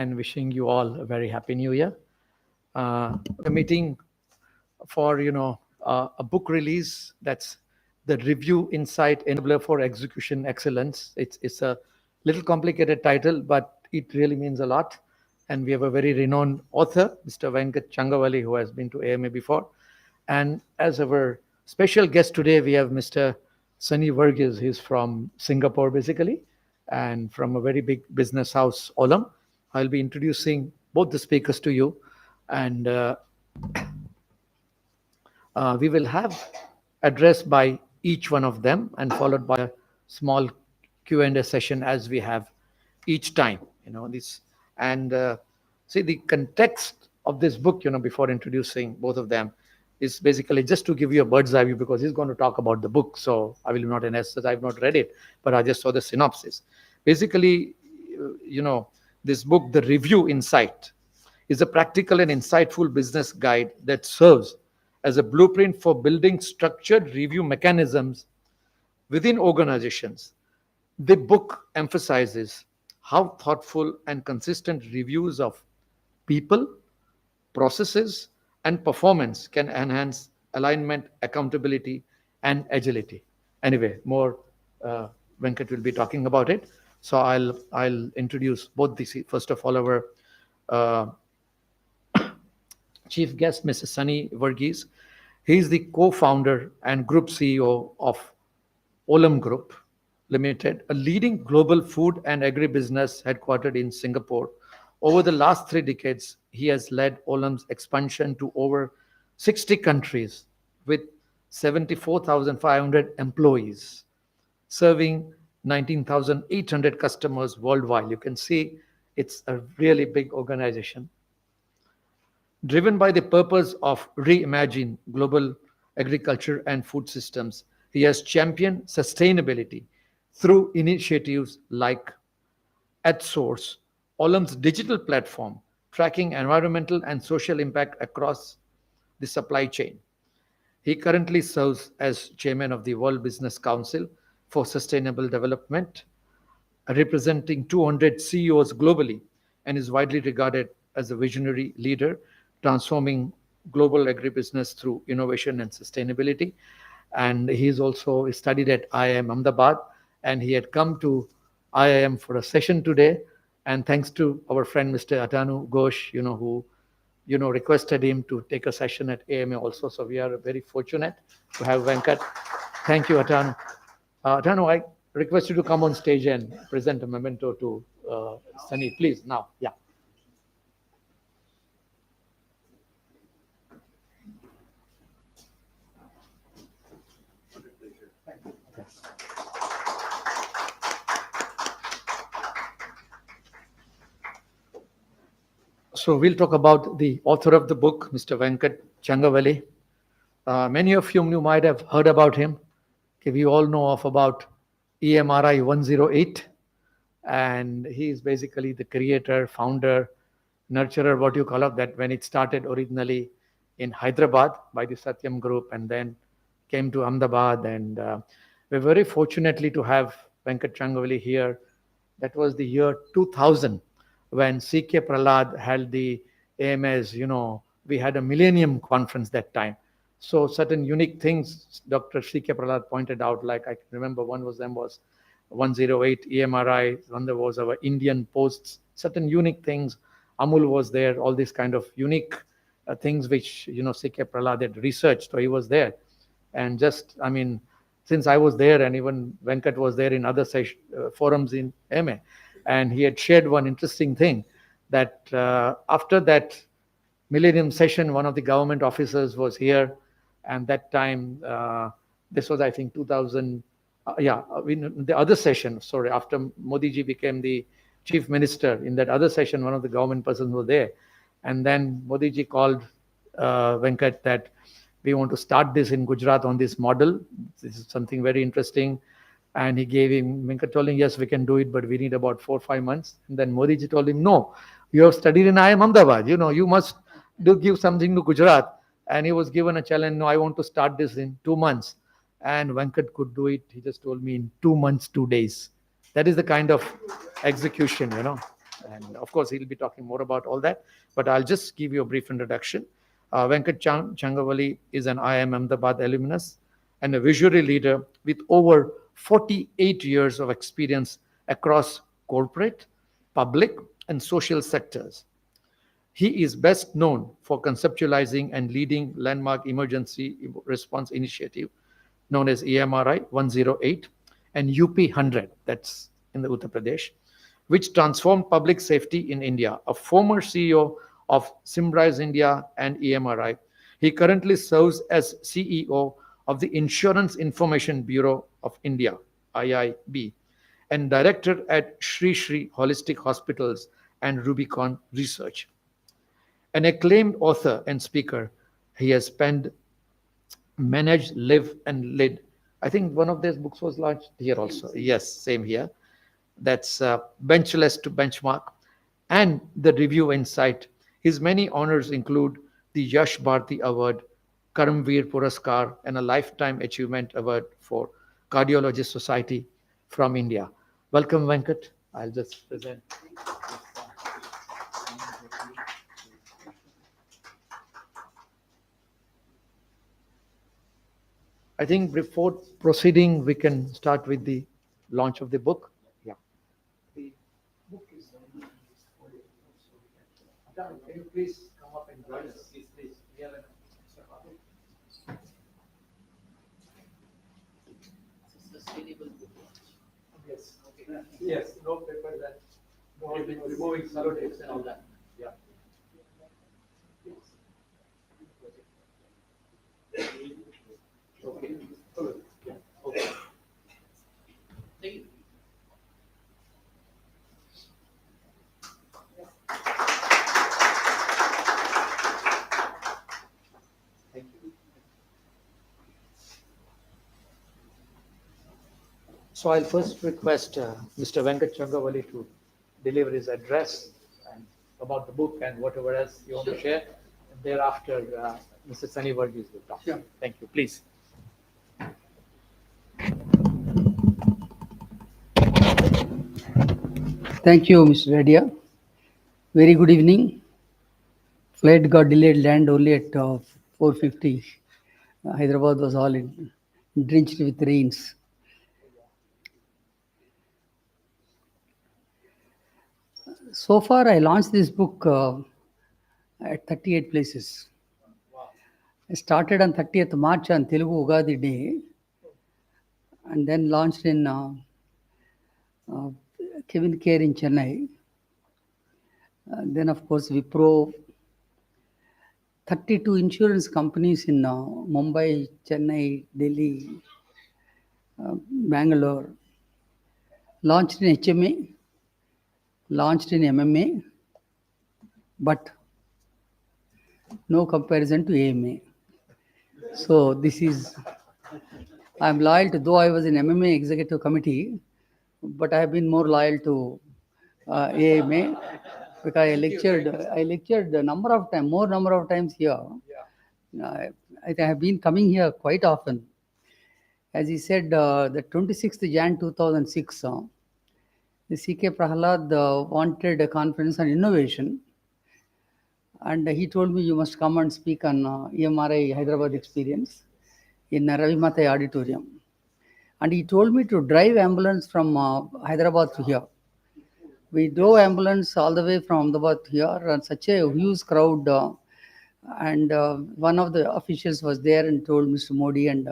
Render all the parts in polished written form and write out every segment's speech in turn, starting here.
and wishing you all a very happy new year. We're meeting for a book release. That's the Review Insight Enabler for Execution Excellence. It's a little complicated title, but it really means a lot. And we have a very renowned author, Mr. Venkat Changavali, who has been to AMA before. And as our special guest today, we have Mr. Sunny Verghese. He's from Singapore, basically, and from a very big business house, Olam. I'll be introducing both the speakers to you, and we will have address by each one of them, and followed by a small Q&A session as we have each time. This and see the context of this book. Before introducing both of them, is basically just to give you a bird's eye view, because he's going to talk about the book. So I will not, in essence, I've not read it, but I just saw the synopsis. Basically, this book, The Review Insight, is a practical and insightful business guide that serves as a blueprint for building structured review mechanisms within organizations. The book emphasizes how thoughtful and consistent reviews of people, processes, and performance can enhance alignment, accountability, and agility. Anyway, more Venkat will be talking about it. So I'll introduce both the first of all our uh, chief guest, Mr. Sunny Verghese. He is the co-founder and group CEO of Olam Group Limited, a leading global food and agribusiness headquartered in Singapore. Over the last 3 decades, he has led Olam's expansion to over 60 countries with 74,500 employees, serving 19,800 customers worldwide. You can see it's a really big organization. Driven by the purpose of reimagine global agriculture and food systems, he has championed sustainability through initiatives like AdSource, Olam's digital platform, tracking environmental and social impact across the supply chain. He currently serves as chairman of the World Business Council for Sustainable Development, representing 200 CEOs globally, and is widely regarded as a visionary leader transforming global agribusiness through innovation and sustainability. And he's also studied at IIM Ahmedabad, and he had come to IIM for a session today. And thanks to our friend Mr. Atanu Ghosh, who requested him to take a session at AMA also. So we are very fortunate to have Venkat. Thank you, Atanu. Atanu, I request you to come on stage and present a memento to Sunny, please. Now, yeah. So we'll talk about the author of the book, Mr. Venkat Changavali. Many of you might have heard about him. Okay, we all know of about EMRI 108, and he is basically the creator, founder, nurturer, what you call it, that when it started originally in Hyderabad by the Satyam Group, and then came to Ahmedabad. And we're very fortunately to have Venkat Changavali here. That was the year 2000 when CK Prahlad held the AMAs. We had a Millennium Conference that time. So certain unique things Dr. CK Prahlad pointed out, like I can remember one was 108 EMRI, one there was our Indian posts, certain unique things. Amul was there, all these kind of unique things which, CK Prahlad had researched, so he was there. And just, since I was there, and even Venkat was there in other forums in MA, and he had shared one interesting thing that after that Millennium session, one of the government officers was here, and that time, this was, I think, 2000. The other session, sorry, after Modi ji became the chief minister, in that other session, one of the government persons was there. And then Modi ji called Venkat that we want to start this in Gujarat on this model. This is something very interesting. And he gave him, Venkat told him, yes, we can do it, but we need about 4 or 5 months. And then Modi ji told him, no, you have studied in IIM Ahmedabad. You must give something to Gujarat. And he was given a challenge, no, I want to start this in 2 months. And Venkat could do it, he just told me, in 2 months, 2 days. That is the kind of execution. And of course, he'll be talking more about all that, but I'll just give you a brief introduction. Venkat Changavalli is an IIM Ahmedabad alumnus and a visionary leader with over 48 years of experience across corporate, public, and social sectors. He is best known for conceptualizing and leading landmark emergency response initiative known as EMRI 108 and UP 100, that's in the Uttar Pradesh, which transformed public safety in India. A former CEO of Simrise India and EMRI, he currently serves as CEO of the Insurance Information Bureau of India, IIB, and director at Sri Sri Holistic Hospitals and Rubicon Research. An acclaimed author and speaker, he has penned Manage, Live, and Lead. I think one of these books was launched here also. Yes, same here. That's Benchless to Benchmark. And the Review Insight. His many honors include the Yash Bharti Award, Karamveer Puraskar, and a Lifetime Achievement Award for Cardiologist Society from India. Welcome, Venkat. I'll just present. I think before proceeding, we can start with the launch of the book. Yeah. The book is. Can you please come up and join us? Please. We have an extra copy. Sustainable book launch. Yes. Okay. Yes. No paper that. No removing sellotapes and all that. Yeah. Okay. Yeah. Okay. Thank you. Thank you. So I'll first request Mr. Venkat Changavalli to deliver his address and about the book and whatever else you want to share. And thereafter, Mr. Sunny Varghese will talk. Sure. Thank you. Please. Thank you, Mr. Radia. Very good evening. Flight got delayed, land only at 4:50. Hyderabad was all drenched with rains. So far, I launched this book at 38 places. I started on 30th March on Telugu Ugadi Day, and then launched in Kevin Care in Chennai. Then, of course, Wipro, 32 insurance companies in Mumbai, Chennai, Delhi, Bangalore. Launched in HMA, launched in MMA, but no comparison to AMA. So this is, I'm loyal to, though I was in MMA executive committee, but I have been more loyal to AMA because I lectured a number of times, more number of times here. I have been coming here quite often. As he said, the 26th Jan 2006, the C.K. Prahalad wanted a conference on innovation. And he told me, you must come and speak on EMRI Hyderabad experience in Ravi Matai Auditorium. And he told me to drive ambulance from Hyderabad to here. We drove ambulance all the way from Ahmedabad to here, and such a huge crowd. And one of the officials was there and told Mr. Modi, and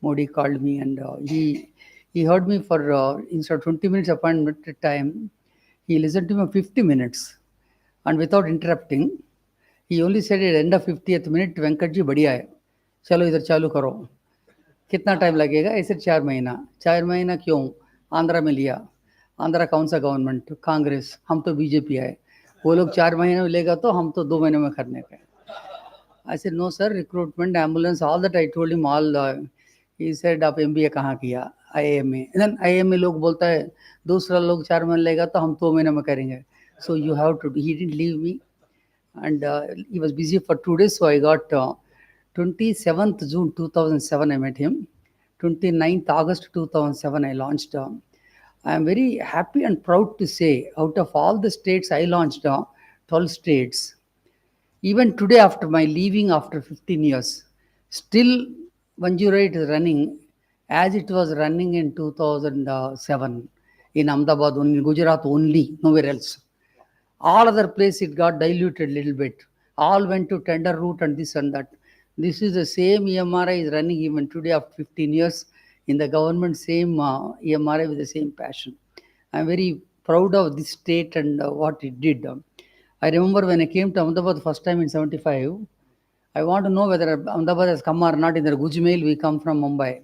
Modi called me, and he heard me for instead of 20 minutes appointment time, he listened to me for 50 minutes. And without interrupting, he only said at the end of 50th minute, Venkat ji, बढ़िया है, चलो इधर चालू करो. कितना time लगेगा? ऐसे 4 महीना. 4 महीना क्यों? आंध्रा में लिया. आंध्रा कौन सा गवर्नमेंट? कांग्रेस. हम तो बीजेपी आए. वो लोग 4 महीने में लेगा तो हम तो 2 महीने में करने का. I said, no sir, recruitment, ambulance, all that I told him all. He said, आप MBA कहाँ किया? IIM. Then IIM लोग बोलता है दूसरा लोग 4 महीने लेगा तो हम 2 महीने में करेंगे. So you have to. He didn't leave me, and he was busy for 2 days. So I got 27th June 2007. I met him. 29th August 2007. I launched I am very happy and proud to say, out of all the states I launched, 12 states, even today, after my leaving after 15 years, still 108 is running as it was running in 2007 in Ahmedabad, only in Gujarat only, nowhere else. All other place it got diluted a little bit. All went to tender route and this and that. This is the same EMRI is running even today after 15 years in the government, same EMRI with the same passion. I'm very proud of this state and what it did. I remember when I came to Ahmedabad first time in 75, I want to know whether Ahmedabad has come or not. In the Gujmail, we come from Mumbai.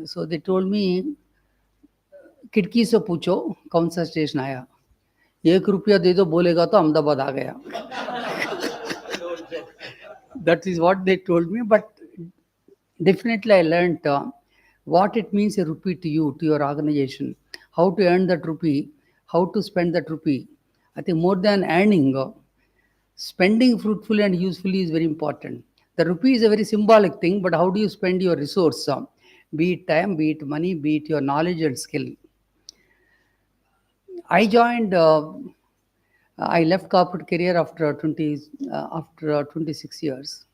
So they told me, खिड़की से पूछो कौन सा station आया, 1 रुपया दे दो बोलेगा तो अहमदाबाद आ गया. That is what they told me, but definitely I learned what it means a rupee to you, to your organization, how to earn that rupee, how to spend that rupee. I think more than earning, spending fruitfully and usefully is very important. The rupee is a very symbolic thing, but how do you spend your resource? Be it time, be it money, be it your knowledge and skill. I joined. I left corporate career after 26 years.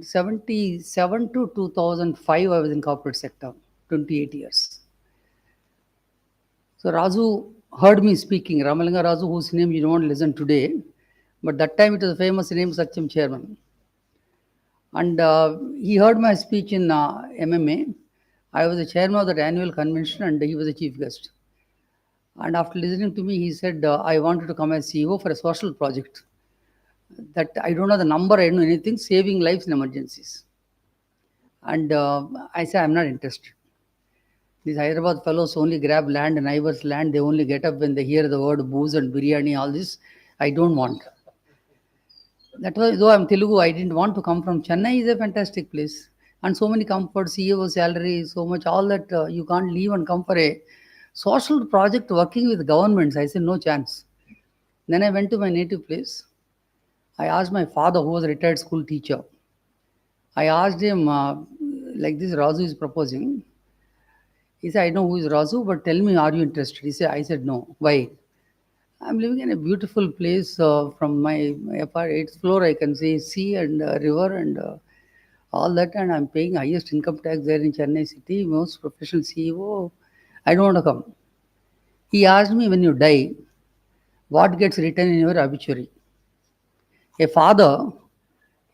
77 to 2005, I was in corporate sector. 28 years. So Razu heard me speaking. Ramalinga Razu, whose name you don't listen today, but that time it was a famous name, Satyam Chairman. And he heard my speech in MMA. I was the chairman of that annual convention, and he was the chief guest. And after listening to me, he said, I wanted to come as CEO for a social project. That I don't know the number, I don't know anything, saving lives in emergencies. And I said, I'm not interested. These Hyderabad fellows only grab land and neighbors' land. They only get up when they hear the word booze and biryani, all this. I don't want. That was, though I'm Telugu, I didn't want to come from Chennai. Is a fantastic place. And so many comforts, CEO salary, so much, all that you can't leave and come for a social project working with governments. I said, no chance. Then I went to my native place. I asked my father, who was a retired school teacher. I asked him, like this, Razu is proposing. He said, I know who is Razu, but tell me, are you interested? I said, no. Why? I'm living in a beautiful place. From my 8th floor, I can see sea and river and all that. And I'm paying highest income tax there in Chennai city, most professional CEO. I don't want to come. He asked me, when you die, what gets written in your obituary? A father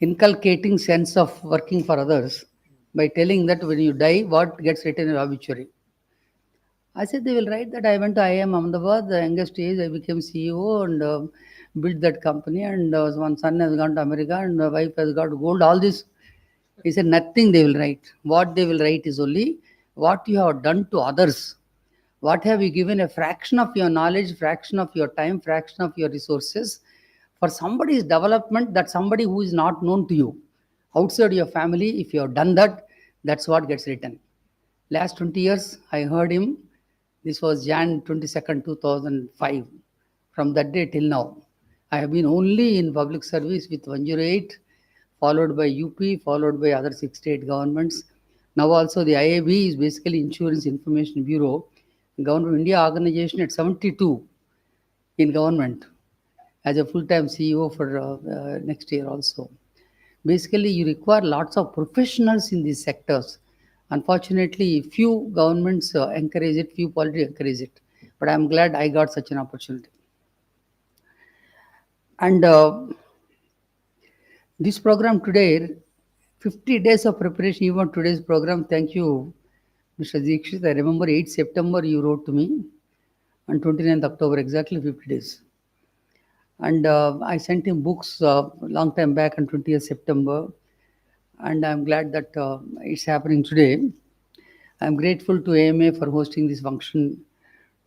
inculcating sense of working for others by telling that when you die, what gets written in your obituary. I said they will write that I went to IIM Ahmedabad, the youngest age, I became CEO and built that company, and one son has gone to America and the wife has got gold, all this. He said nothing they will write. What they will write is only what you have done to others. What have you given a fraction of your knowledge, fraction of your time, fraction of your resources for somebody's development, that somebody who is not known to you outside your family, if you have done that, that's what gets written. Last 20 years, I heard him. This was Jan 22nd, 2005. From that day till now, I have been only in public service with 108, followed by UP, followed by other 6 state governments. Now also the IAB is basically Insurance Information Bureau, Government of India organization at 72 in government as a full-time CEO for next year also. Basically, you require lots of professionals in these sectors. Unfortunately, few governments encourage it, few politics encourage it. But I'm glad I got such an opportunity. And this program today, 50 days of preparation, even today's program, thank you, Mr. Dikshit. I remember 8 September you wrote to me, and 29th October, exactly 50 days. And I sent him books long time back on 20th September. And I'm glad that it's happening today. I'm grateful to AMA for hosting this function,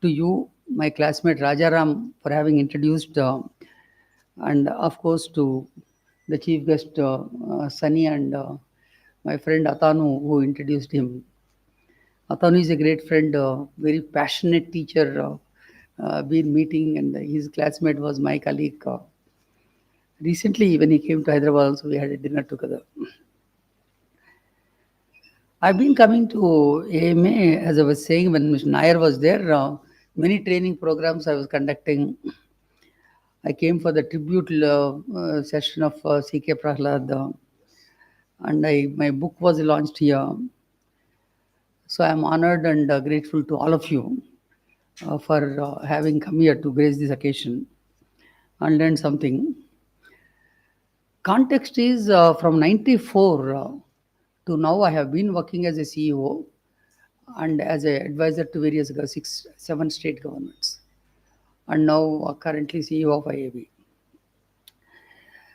to you, my classmate Rajaram, for having introduced, and of course to the chief guest Sunny and my friend Atanu, who introduced him. Atanu is a great friend, very passionate teacher, been meeting, and his classmate was my colleague. Recently, when he came to Hyderabad, also we had a dinner together. I've been coming to AMA, as I was saying, when Mr. Nair was there, many training programs I was conducting. I came for the tribute session of C.K. Prahlad, and my book was launched here. So I'm honored and grateful to all of you for having come here to grace this occasion and learn something. Context is from 94 to now I have been working as a CEO and as an advisor to various 7 state governments, and now currently CEO of IAB.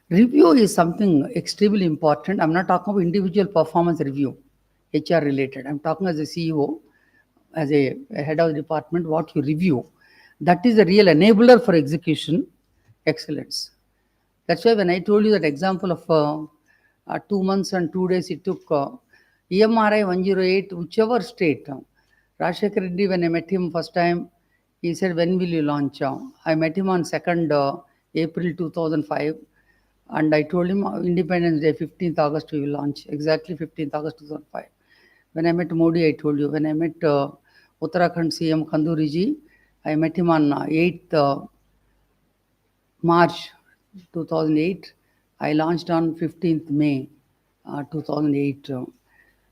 Review is something extremely important. I'm not talking about individual performance review, HR related. I'm talking as a CEO, as a head of the department, what you review. That is a real enabler for execution excellence. That's why when I told you that example of 2 months and 2 days it took EMRI 108, whichever state. Rajshekar Reddy, when I met him first time, he said, when will you launch? I met him on 2nd April 2005. And I told him Independence Day, 15th August, we will launch. Exactly 15th August 2005. When I met Modi, I told you. When I met Uttarakhand CM Kanduriji, I met him on 8th March 2008. I launched on 15th May 2008.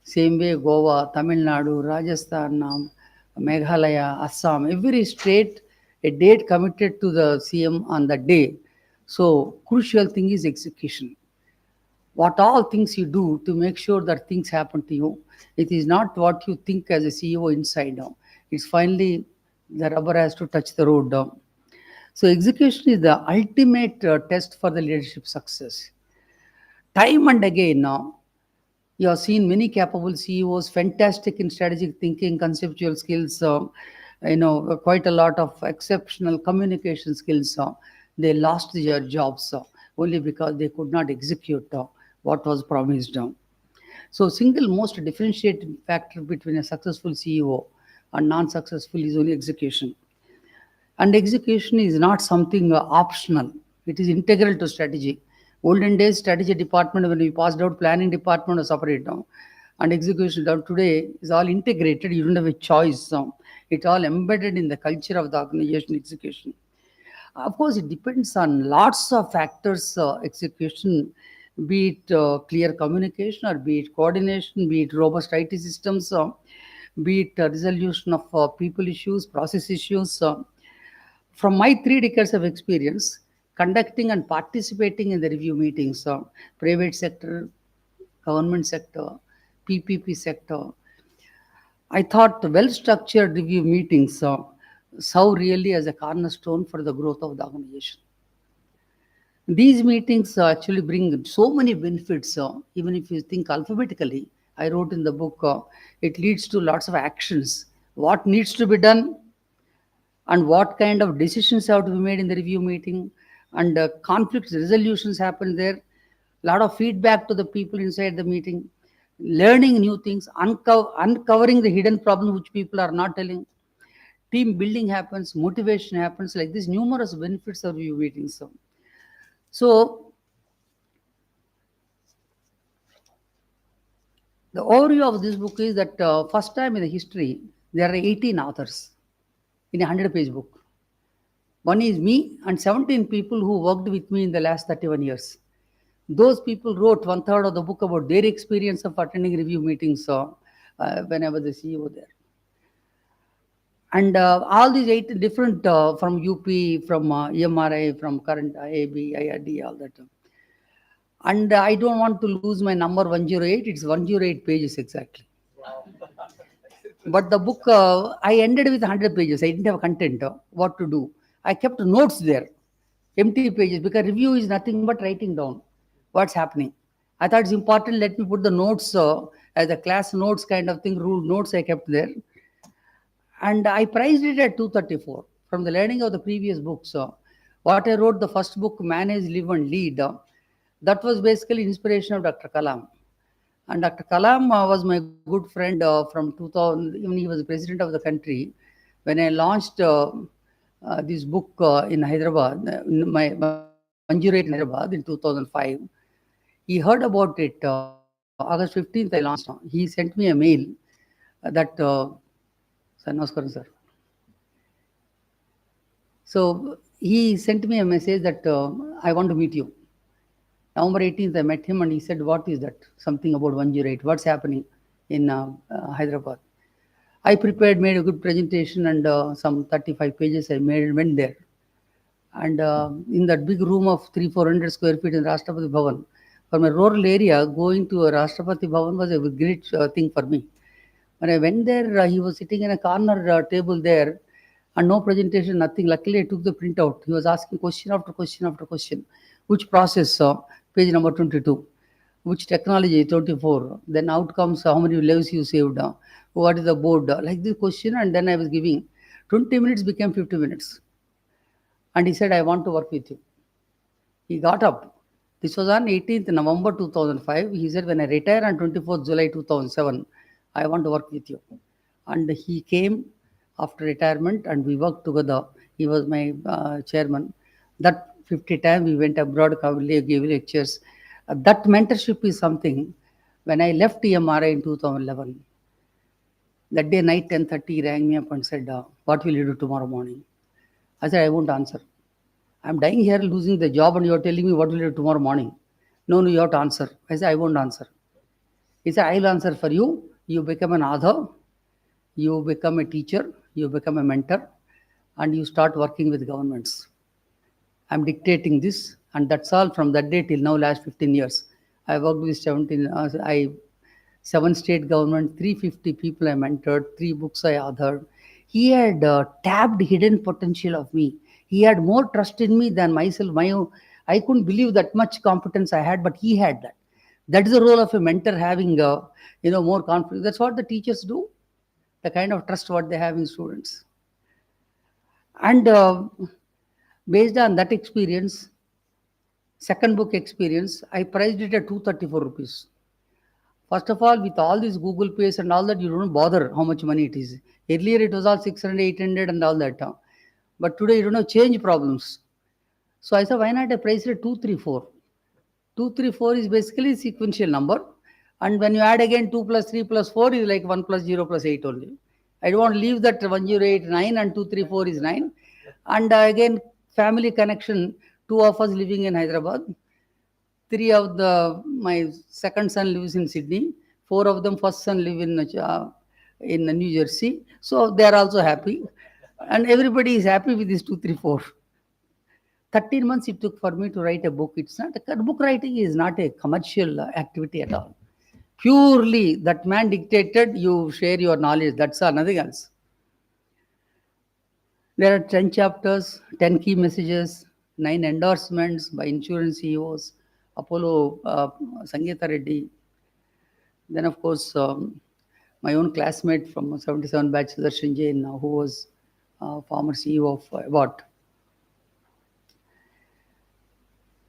Same way, Goa, Tamil Nadu, Rajasthan, Meghalaya, Assam, every state, a date committed to the CM on the day. So, crucial thing is execution. What all things you do to make sure that things happen to you. It is not what you think as a CEO inside down. It's finally the rubber has to touch the road down. So execution is the ultimate test for the leadership success. Time and again now, you have seen many capable CEOs, fantastic in strategic thinking, conceptual skills, quite a lot of exceptional communication skills. They lost their jobs only because they could not execute what was promised. So single most differentiating factor between a successful CEO and non-successful is only execution. And execution is not something optional. It is integral to strategy. Olden days, strategy department, when we passed out, planning department was separate now. And execution down today is all integrated. You don't have a choice. It's all embedded in the culture of the organization execution. Of course, it depends on lots of factors, execution, be it clear communication or be it coordination, be it robust IT systems, be it resolution of people issues, process issues. From my 3 decades of experience, conducting and participating in the review meetings, private sector, government sector, PPP sector, I thought well-structured review meetings serve really as a cornerstone for the growth of the organization. These meetings actually bring so many benefits, even if you think alphabetically. I wrote in the book, it leads to lots of actions. What needs to be done and what kind of decisions have to be made in the review meeting, and conflict resolutions happen there. A lot of feedback to the people inside the meeting, learning new things, uncovering the hidden problems which people are not telling. Team building happens, motivation happens, like this numerous benefits of review meetings. So the overview of this book is that first time in the history, there are 18 authors in a 100-page book. One is me and 17 people who worked with me in the last 31 years. Those people wrote 1/3 of the book about their experience of attending review meetings when I was the CEO there. And all these 8 different from UP, from EMRI, from current IAB, IRD, all that. And I don't want to lose my number 108. It's 108 pages exactly. Wow. But the book, I ended with 100 pages. I didn't have content, what to do. I kept notes there, empty pages, because review is nothing but writing down what's happening. I thought it's important, let me put the notes as a class notes kind of thing, rule notes I kept there. And I priced it at 234 from the learning of the previous books. What I wrote, the first book, Manage, Live and Lead, that was basically inspiration of Dr. Kalam. And Dr. Kalam was my good friend from 2000, even he was president of the country. When I launched this book in Hyderabad, my Manjurate in Hyderabad in 2005, he heard about it August 15th, I launched. He sent me a mail that, sir, Namaskaram, sir. So he sent me a message that I want to meet you. November 18th, I met him and he said, what is that? Something about 108. What's happening in Hyderabad? I prepared, made a good presentation and some 35 pages I went there. And in that big room of 300-400 square feet in Rashtrapati Bhavan, from a rural area, going to a Rashtrapati Bhavan was a great thing for me. When I went there, he was sitting in a corner table there and no presentation, nothing. Luckily, I took the printout. He was asking question after question after question. Which process? Page number 22. Which technology? 24. Then outcomes, how many lives you saved? What is the board? Like this question, and then I was giving. 20 minutes became 50 minutes. And he said, I want to work with you. He got up. This was on 18th November 2005. He said, when I retire on 24th July 2007, I want to work with you. And he came after retirement and we worked together. He was my chairman. That 50 times we went abroad, gave lectures. That mentorship is something. When I left EMRI in 2011, that day night 10:30, he rang me up and said, what will you do tomorrow morning? I said, I won't answer. I'm dying here losing the job and you're telling me what will you do tomorrow morning? No, you have to answer. I said, I won't answer. He said, I'll answer for you. You become an author, you become a teacher, you become a mentor, and you start working with governments. I'm dictating this, and that's all from that day till now, last 15 years. I worked with 7 state government, 350 people I mentored, 3 books I authored. He had tapped hidden potential of me. He had more trust in me than myself. I couldn't believe that much competence I had, but he had that. That is the role of a mentor, having more confidence. That's what the teachers do. The kind of trust what they have in students. And based on that experience, second book experience, I priced it at 234 rupees. First of all, with all these Google Pays and all that, you don't bother how much money it is. Earlier, it was all 600, 800 and all that. But today, you don't have change problems. So I said, why not I price it at 234? 234 is basically sequential number. And when you add again 2 plus 3 plus 4 is like 1 plus 0 plus 8 only. I don't want to leave that 108, 9 and 234 is 9. And again, family connection, 2 of us living in Hyderabad. 3 of my second son lives in Sydney. 4 of them, first son live in New Jersey. So they are also happy. And everybody is happy with this 234. 13 months it took for me to write a book. It's not book writing is not a commercial activity at all. Purely that man dictated, you share your knowledge. That's all, nothing else. There are 10 chapters, 10 key messages, 9 endorsements by insurance CEOs, Apollo, Sangeeta Reddy. Then, of course, my own classmate from 77 batch, Sudarshan Jain, who was former CEO of Abbott.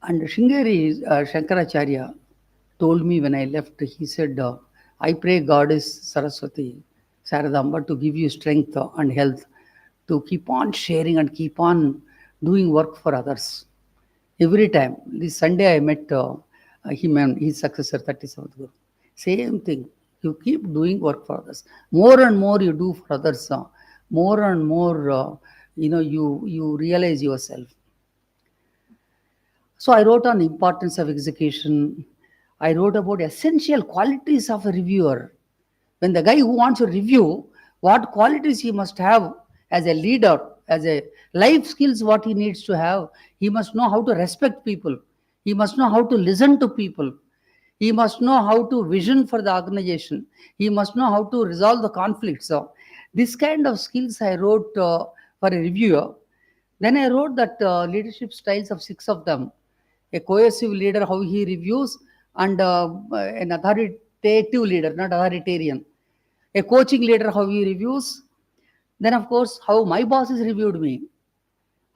And Shringeri Shankaracharya told me when I left, he said, I pray Goddess Saraswati, Saradamba, to give you strength and health to keep on sharing and keep on doing work for others. Every time, this Sunday I met him and his successor, 37th Guru. Same thing. You keep doing work for others. More and more you do for others, more and more, you realize yourself. So I wrote on the importance of execution. I wrote about essential qualities of a reviewer. When the guy who wants to review, what qualities he must have as a leader, as a life skills, what he needs to have. He must know how to respect people. He must know how to listen to people. He must know how to vision for the organization. He must know how to resolve the conflicts. So this kind of skills I wrote for a reviewer. Then I wrote that leadership styles of 6 of them. A cohesive leader, how he reviews, and an authoritative leader, not authoritarian. A coaching leader, how he reviews. Then, of course, how my bosses reviewed me,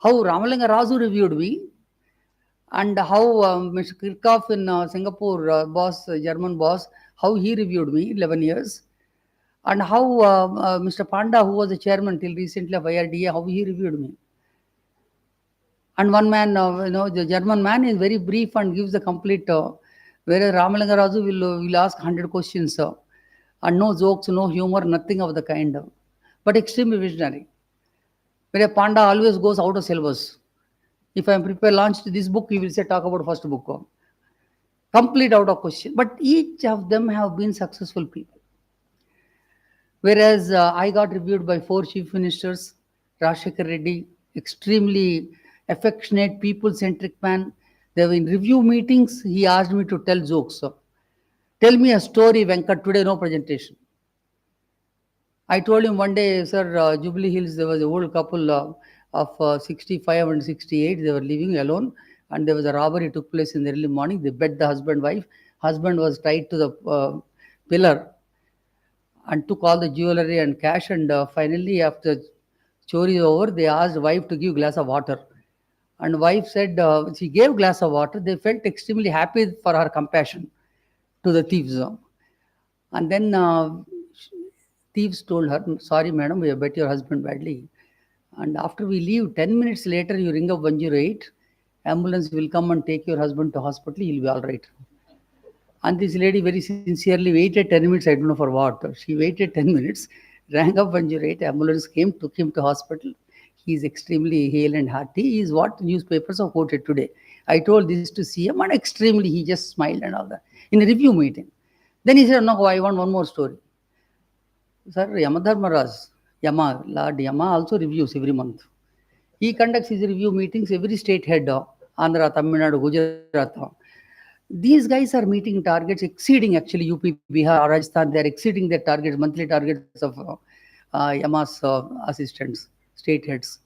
how Ramalanga Razu reviewed me, and how Mr. Kirchhoff in Singapore, German boss, how he reviewed me 11 years, and how Mr. Panda, who was the chairman till recently of IRDA, how he reviewed me. And one man, the German man is very brief and gives the complete Whereas Ramalinga Raju will ask 100 questions, and no jokes, no humor, nothing of the kind. But extremely visionary. Whereas Panda always goes out of syllabus. If I am prepared launched this book, he will say talk about first book. Complete out of question. But each of them have been successful people. Whereas I got reviewed by 4 chief ministers, Rashekar Reddy, extremely affectionate, people-centric man. They were in review meetings. He asked me to tell jokes. Tell me a story, Venkat. Today, no presentation. I told him one day, sir, Jubilee Hills, there was an old couple of 65 and 68. They were living alone, and there was a robbery took place in the early morning. They bet the husband, wife. Husband was tied to the pillar and took all the jewelry and cash. And finally, after chori over, they asked wife to give glass of water. And wife said she gave glass of water. They felt extremely happy for her compassion to the thieves. And then thieves told her, sorry, madam, we have bet your husband badly. And after we leave, 10 minutes later, you ring up 108. Ambulance will come and take your husband to hospital. He'll be all right. And this lady very sincerely waited 10 minutes. I don't know for what. She waited 10 minutes, rang up 108. Ambulance came, took him to hospital. He is extremely hale and hearty. He is what newspapers have quoted today. I told this to CM and extremely, he just smiled and all that. In a review meeting. Then he said, no, I want one more story. Sir, Yamadharmaraj, Lord Yama also reviews every month. He conducts his review meetings, every state head, Andhra, Tamil Nadu, Gujarat. These guys are meeting targets exceeding actually UP, Bihar, Rajasthan. They are exceeding their targets, monthly targets of Yama's assistants, state heads.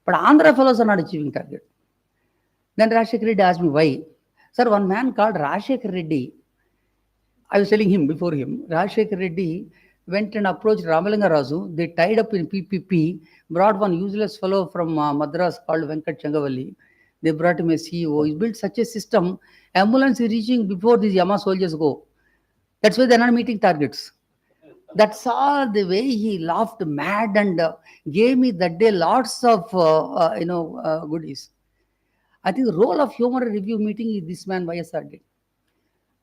But Andhra fellows are not achieving target. Then Rashekar Reddy asked me why. Sir, one man called Rashekar Reddy, I was telling him before him, Rashekar Reddy went and approached Ramalinga Raju. They tied up in PPP, brought one useless fellow from Madras called Venkat Changavalli. They brought him a CEO. He built such a system. Ambulance is reaching before these Yama soldiers go. That's why they're not meeting targets. That's all the way he laughed mad and gave me that day lots of goodies. I think the role of humor review meeting is this man YSR did.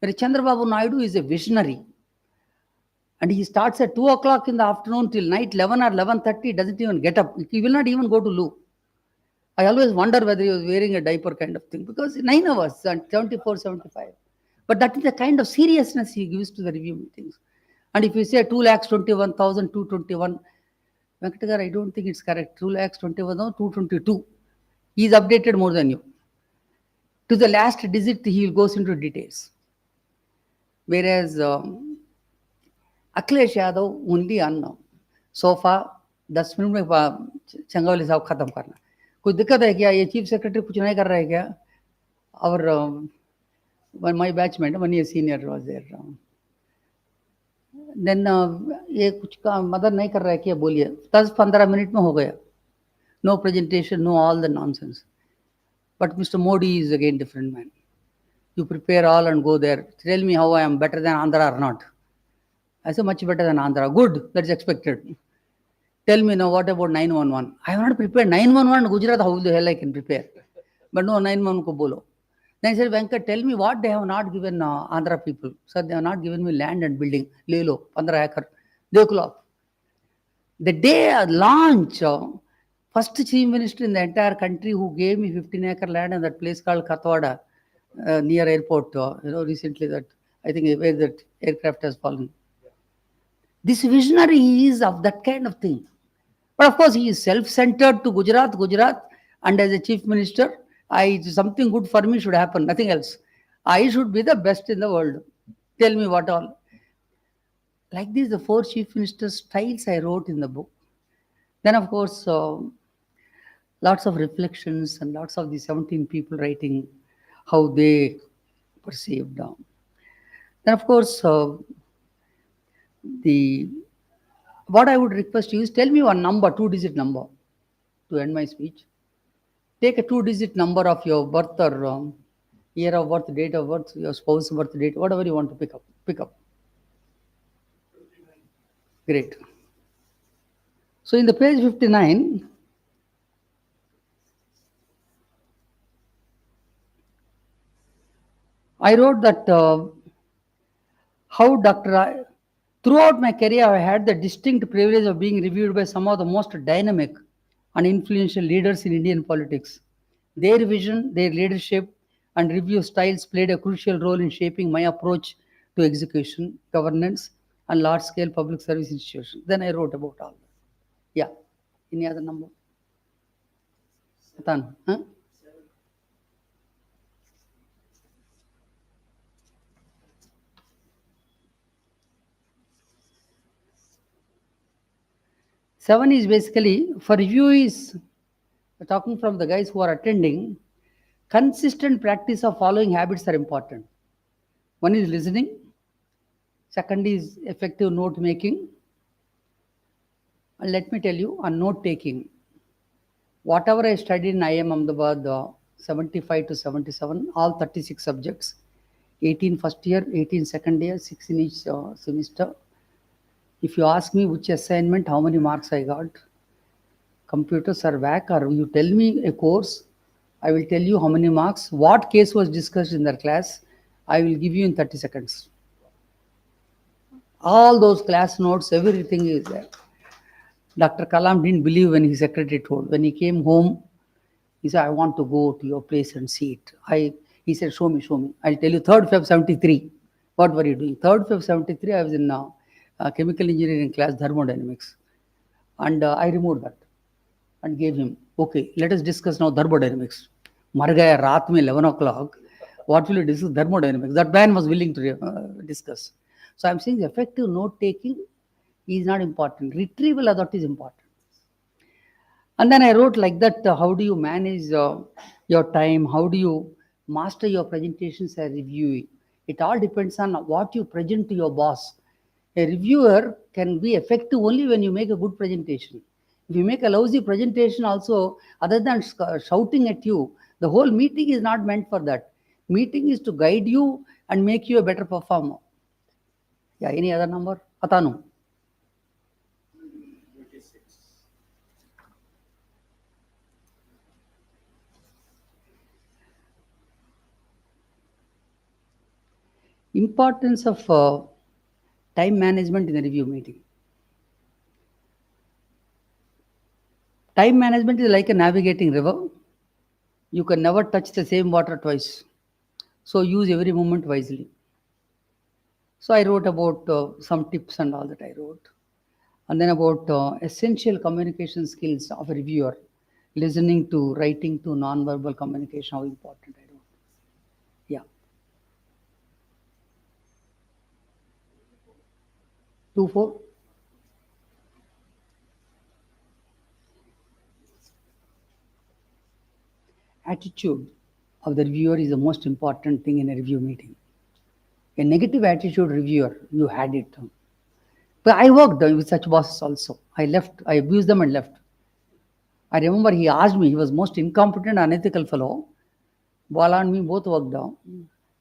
Where Chandrababu Naidu is a visionary. And he starts at 2 o'clock in the afternoon till night 11 or 11:30, doesn't even get up. He will not even go to loo. I always wonder whether he was wearing a diaper kind of thing because 9 hours and 74, 75. But that is the kind of seriousness he gives to the review meetings. And if you say 2,21,221, Venkatagar, I don't think it's correct. 2,21,222. He is updated more than you. To the last digit, he goes into details. Whereas Akhilesh Yadav only on sofa 10 minute में चंगावली साहब खत्म करना. कोई दिक्कत है क्या? ये चीफ सेक्रेटरी कुछ नहीं कर रहा है क्या? और my batchmate one year senior was there. Then ये कुछ का मदद नहीं कर रहा है क्या? बोलिए. 10-15 मिनट में हो गया. No presentation, no all the nonsense. But mister Modi is again different man. You prepare all and go there. Tell me how I am better than Andhra or not. I say much better than Andhra. Good, that's expected. Tell me now, what about 911? I have not prepared 911 Gujarat. How the hell I can prepare? But no, 911 ko bolo. Then I said, Venkat, tell me what they have not given Andhra people. Sir, they have not given me land and building. Lelo, 15 acre. Dekho. The day I launch, first chief minister in the entire country who gave me 15-acre land in that place called Katwada, near airport, recently that, I think where that aircraft has fallen. This visionary is of that kind of thing. But of course, he is self-centered to Gujarat, and as a chief minister, something good for me should happen, nothing else. I should be the best in the world. Tell me what all. Like this, the 4 chief ministers' styles I wrote in the book. Then, of course, lots of reflections and lots of the 17 people writing how they perceived. Then, of course, what I would request you is tell me one number, 2-digit number, to end my speech. Take a 2-digit number of your birth or year of birth, date of birth, your spouse's birth date, whatever you want to pick up. Great. So in the page 59, I wrote that how throughout my career, I had the distinct privilege of being reviewed by some of the most dynamic and influential leaders in Indian politics. Their vision, their leadership, and review styles played a crucial role in shaping my approach to execution, governance, and large scale public service institutions. Then I wrote about all that. Yeah. Any other number? Atan, huh? Seven is basically for review is talking from the guys who are attending. Consistent practice of following habits are important. One is listening, second is effective note making. And let me tell you, on note taking, whatever I studied in IIM Ahmedabad, 75 to 77, all 36 subjects, 18 first year, 18 second year, 6 in each semester. If you ask me which assignment, how many marks I got, computers are back, or you tell me a course, I will tell you how many marks, what case was discussed in their class, I will give you in 30 seconds. All those class notes, everything is there. Dr. Kalam didn't believe when his secretary told. When he came home, he said, I want to go to your place and see it. He said, show me, show me. I'll tell you, 3rd Feb 73. What were you doing? 3rd Feb 73, I was in chemical engineering class, thermodynamics. And I removed that and gave him, okay, let us discuss now thermodynamics. Mar gaya raat mein 11 o'clock. What will you discuss? Thermodynamics. That man was willing to discuss. So I'm saying effective note taking is not important. Retrieval of that is important. And then I wrote like that, how do you manage your time? How do you master your presentations and reviewing? It all depends on what you present to your boss. A reviewer can be effective only when you make a good presentation. If you make a lousy presentation also, other than shouting at you, the whole meeting is not meant for that. Meeting is to guide you and make you a better performer. Yeah, any other number? Atanu. Importance of time management in the review meeting. Time management is like a navigating river. You can never touch the same water twice. So use every moment wisely. So I wrote about some tips and all that I wrote. And then about essential communication skills of a reviewer. Listening to, writing to, non-verbal communication, how important I wrote. Yeah. 2-4. Attitude of the reviewer is the most important thing in a review meeting. A negative attitude reviewer, you had it. But I worked with such bosses also. I abused them and left. I remember he asked me, he was most incompetent, unethical fellow. Bala and me both worked down.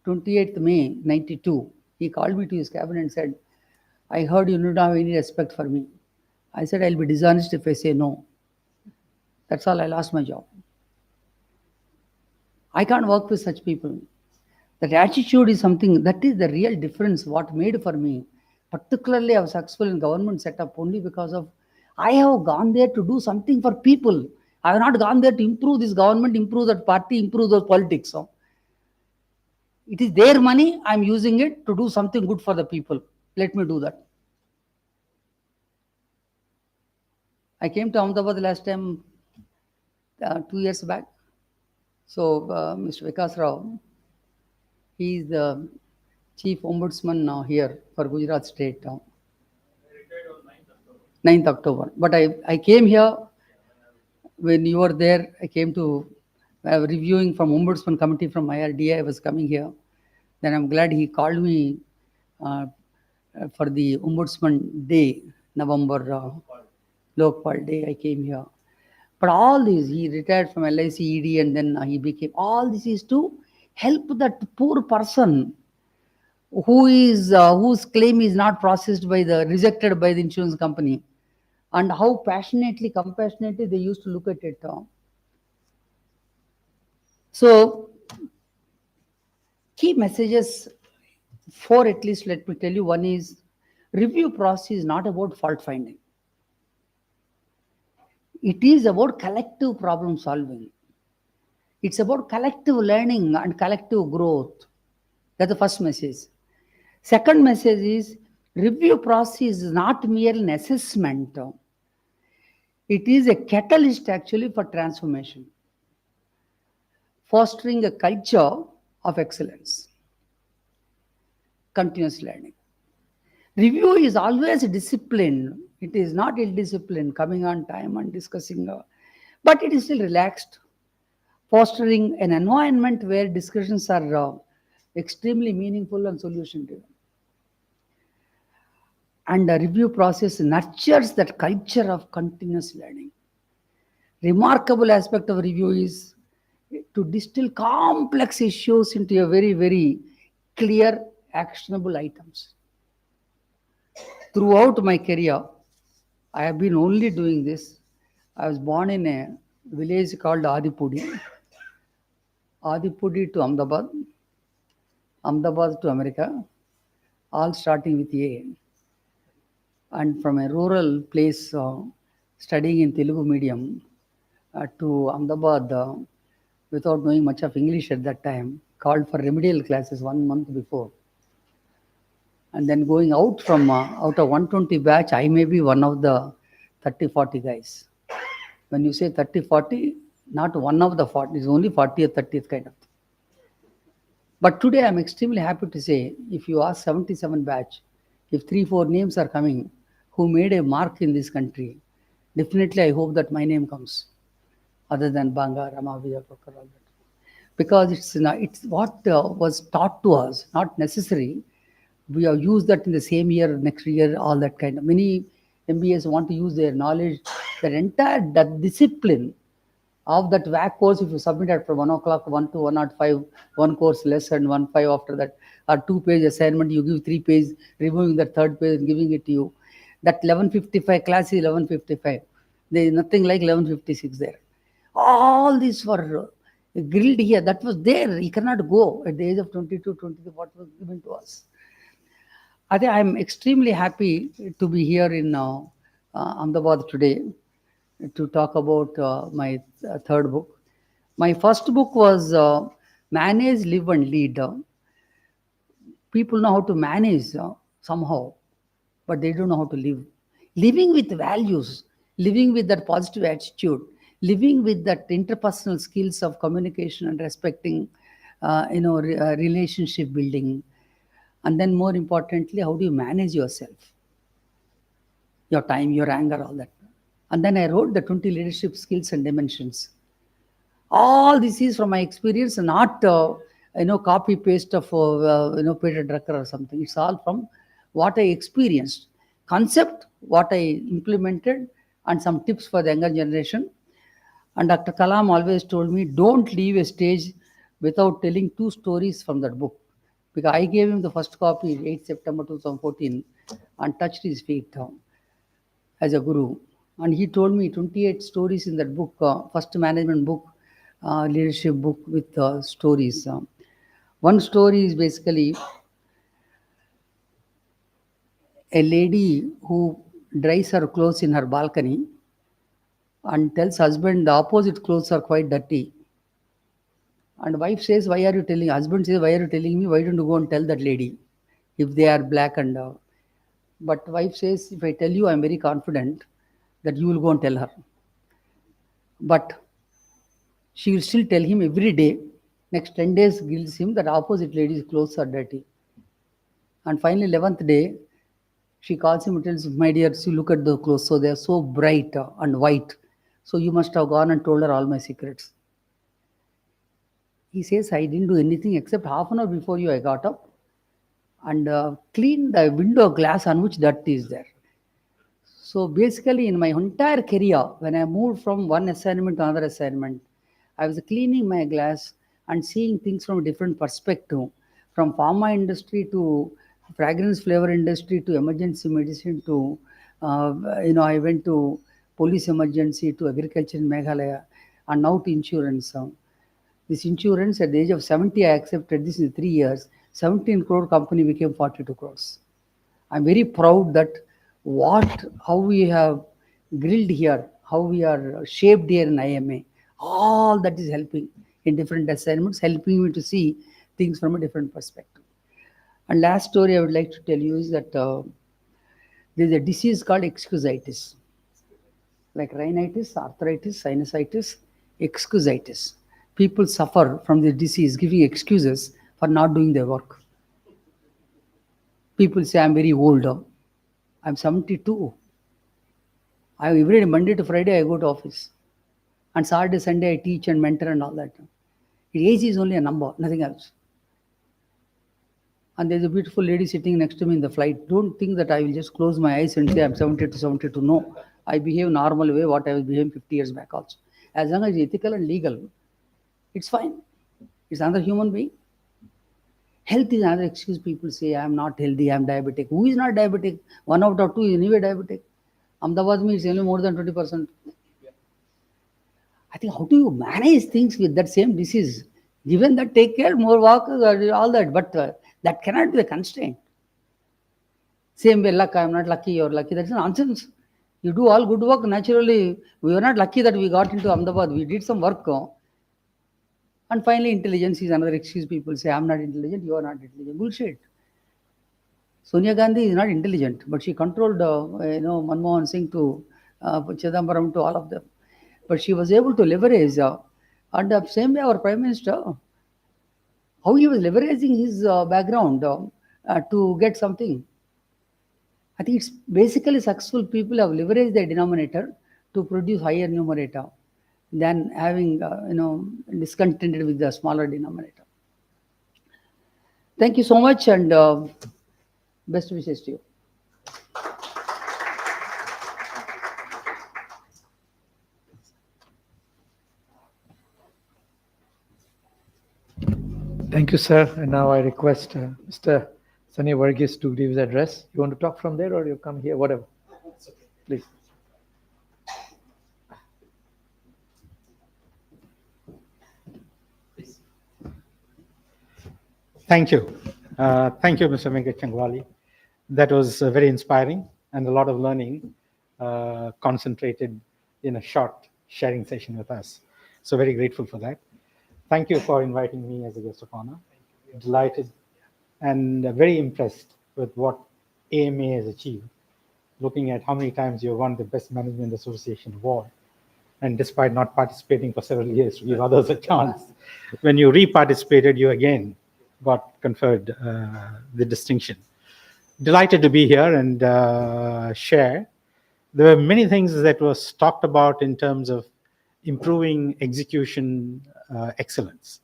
28th May 92, he called me to his cabinet and said, I heard you don't have any respect for me. I said, I'll be dishonest if I say no. That's all, I lost my job. I can't work with such people. That attitude is something, that is the real difference, what made for me. Particularly, I was successful in government setup only because of, I have gone there to do something for people. I have not gone there to improve this government, improve that party, improve those politics. So, it is their money, I'm using it to do something good for the people. Let me do that. I came to Ahmedabad last time 2 years back. So, Mr. Vikas Rao, he is the chief ombudsman now here for Gujarat state. 9th October. But I came here when you were there. I came to reviewing from ombudsman committee from IRDA. I was coming here. Then I'm glad he called me for the ombudsman day, November Lokpal day. I came here. But all these, he retired from LIC ED and then he became, all this is to help that poor person whose claim is not processed rejected by the insurance company, and how passionately, compassionately they used to look at it. So Key messages, four at least, let me tell you. One is review process is not about fault finding. It is about collective problem solving. It's about collective learning and collective growth. That's the first message. Second message is review process is not merely an assessment. It is a catalyst actually for transformation, fostering a culture of excellence, continuous learning. Review is always a discipline. It is not ill discipline, coming on time and discussing, but it is still relaxed, fostering an environment where discussions are extremely meaningful and solution driven. And the review process nurtures that culture of continuous learning. Remarkable aspect of review is to distill complex issues into a very, very clear, actionable items. Throughout my career, I have been only doing this. I was born in a village called Adipudi. Adipudi to Ahmedabad, Ahmedabad to America, all starting with A. And from a rural place, studying in Telugu medium, to Ahmedabad, without knowing much of English at that time, called for remedial classes 1 month before. And then going out from out of 120 batch, I may be one of the 30-40 guys. When you say 30-40, not one of the 40, it's only 40th, 30th kind of thing. But today I'm extremely happy to say, if you ask 77 batch, if 3-4 names are coming who made a mark in this country, definitely I hope that my name comes, other than Banga, Rama, Vijayapakar, all that. Because it's what was taught to us, not necessary. We have used that in the same year, next year, all that kind of. Many MBAs want to use their knowledge, their entire that discipline of that WAC course. If you submit it from 1 o'clock, 1 to 105, one course less and 1.5 after that, or 2-page assignment, you give 3 pages, removing the third page and giving it to you. That 11:55 class is 11:55. There is nothing like 11:56 there. All these were grilled here. That was there. You cannot go at the age of 22, 23, what was given to us. I think I'm extremely happy to be here in Ahmedabad today to talk about my third book. My first book was Manage, Live and Lead. People know how to manage somehow, but they don't know how to live. Living with values, living with that positive attitude, living with that interpersonal skills of communication and respecting, relationship building. And then more importantly, how do you manage yourself? Your time, your anger, all that. And then I wrote the 20 leadership skills and dimensions. All this is from my experience, not copy paste of Peter Drucker or something. It's all from what I experienced, concept, what I implemented, and some tips for the younger generation. And Dr. Kalam always told me, don't leave a stage without telling 2 stories from that book. Because I gave him the first copy 8 September 2014 and touched his feet as a guru. And he told me 28 stories in that book, first management book, leadership book with stories. One story is basically a lady who dries her clothes in her balcony and tells husband the opposite clothes are quite dirty. And wife says, why are you telling? Husband says, why are you telling me? Why don't you go and tell that lady if they are black and... But wife says, if I tell you, I'm very confident that you will go and tell her. But she will still tell him every day. Next 10 days guilts him that opposite lady's clothes are dirty. And finally, 11th day, she calls him and tells him, my dear, see, look at the clothes. So they are so bright and white. So you must have gone and told her all my secrets. He says, I didn't do anything except half an hour before you, I got up and cleaned the window glass on which dirt is there. So basically, in my entire career, when I moved from one assignment to another assignment, I was cleaning my glass and seeing things from a different perspective, from pharma industry to fragrance flavor industry to emergency medicine to, I went to police emergency to agriculture in Meghalaya and now to insurance. This insurance at the age of 70, I accepted this in 3 years. 17 crore company became 42 crores. I'm very proud that how we have grilled here, how we are shaped here in IMA, all that is helping in different assignments, helping me to see things from a different perspective. And last story I would like to tell you is that there is a disease called excusitis, like rhinitis, arthritis, sinusitis, excusitis. People suffer from the disease, giving excuses for not doing their work. People say, I'm very old. I'm 72. Every day, Monday to Friday, I go to office. And Saturday, Sunday, I teach and mentor and all that. Age is only a number, nothing else. And there's a beautiful lady sitting next to me in the flight. Don't think that I will just close my eyes and say I'm 70 to 72. No, I behave normal way what I was behaving 50 years back also. As long as it's ethical and legal, it's fine. It's another human being. Health is another excuse. People say, I'm not healthy, I'm diabetic. Who is not diabetic? 1 out of 2 is anyway diabetic. Ahmedabad means only more than 20%. I think, how do you manage things with that same disease? Given that, take care, more walk, all that. But that cannot be the constraint. Same way, luck, I'm not lucky, you're lucky. That's nonsense. You do all good work, naturally. We were not lucky that we got into Ahmedabad. We did some work. And finally, intelligence is another excuse. People say, I'm not intelligent, you are not intelligent. Bullshit. Sonia Gandhi is not intelligent, but she controlled, Manmohan Singh to Chidambaram to all of them. But she was able to leverage, and the same way our Prime Minister, how he was leveraging his background to get something. I think it's basically successful people have leveraged their denominator to produce higher numerator than having, discontented with the smaller denominator. Thank you so much, and best wishes to you. Thank you, sir. And now I request Mr. Sunny Varghese to give his address. You want to talk from there or you come here? Whatever. Please. Thank you. Thank you, Mr. Venkat Changwali. That was very inspiring and a lot of learning concentrated in a short sharing session with us. So very grateful for that. Thank you for inviting me as a guest of honor. Delighted and very impressed with what AMA has achieved. Looking at how many times you won the Best Management Association award, and despite not participating for several years to give others a chance, when you re-participated, you again got conferred the distinction. Delighted to be here and share. There were many things that was talked about in terms of improving execution excellence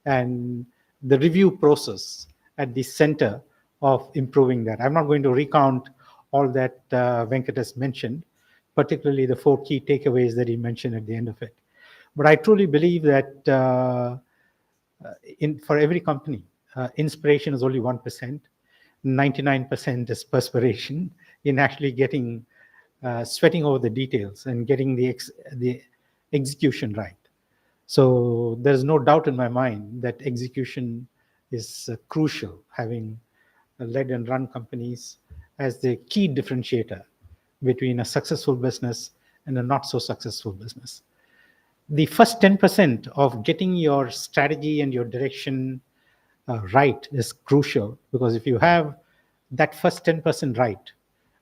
and the review process at the center of improving that. I'm not going to recount all that Venkat has mentioned, particularly the 4 key takeaways that he mentioned at the end of it. But I truly believe that for every company, inspiration is only 1%. 99% is perspiration in actually getting sweating over the details and getting the execution right. So there's no doubt in my mind that execution is crucial, having led and run companies as the key differentiator between a successful business and a not so successful business. The first 10% of getting your strategy and your direction right is crucial, because if you have that first 10% right,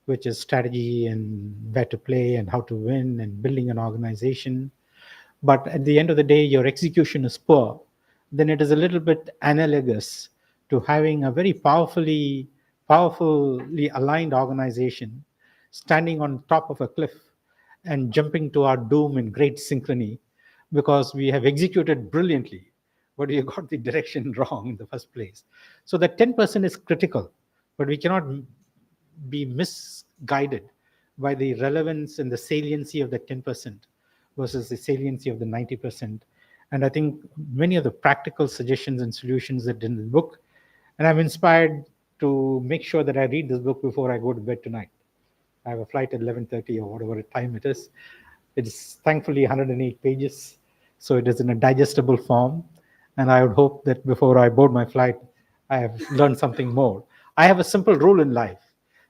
which is strategy and where to play and how to win and building an organization, but at the end of the day your execution is poor, then it is a little bit analogous to having a very powerfully aligned organization standing on top of a cliff and jumping to our doom in great synchrony because we have executed brilliantly, but we got the direction wrong in the first place. So that 10% is critical, but we cannot be misguided by the relevance and the saliency of the 10% versus the saliency of the 90%. And I think many of the practical suggestions and solutions that in the book, and I'm inspired to make sure that I read this book before I go to bed tonight. I have a flight at 11:30 or whatever time it is. It is thankfully 108 pages, so it is in a digestible form. And I would hope that before I board my flight, I have learned something more. I have a simple rule in life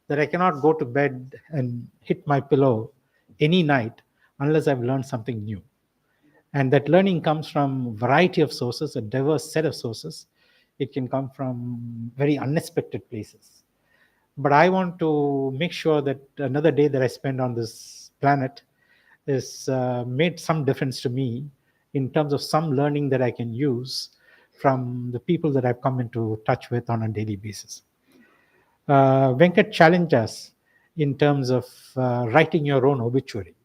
that I cannot go to bed and hit my pillow any night unless I've learned something new. And that learning comes from variety of sources, a diverse set of sources. It can come from very unexpected places. But I want to make sure that another day that I spend on this planet is made some difference to me in terms of some learning that I can use from the people that I've come into touch with on a daily basis. Venkat challenged us in terms of writing your own obituary.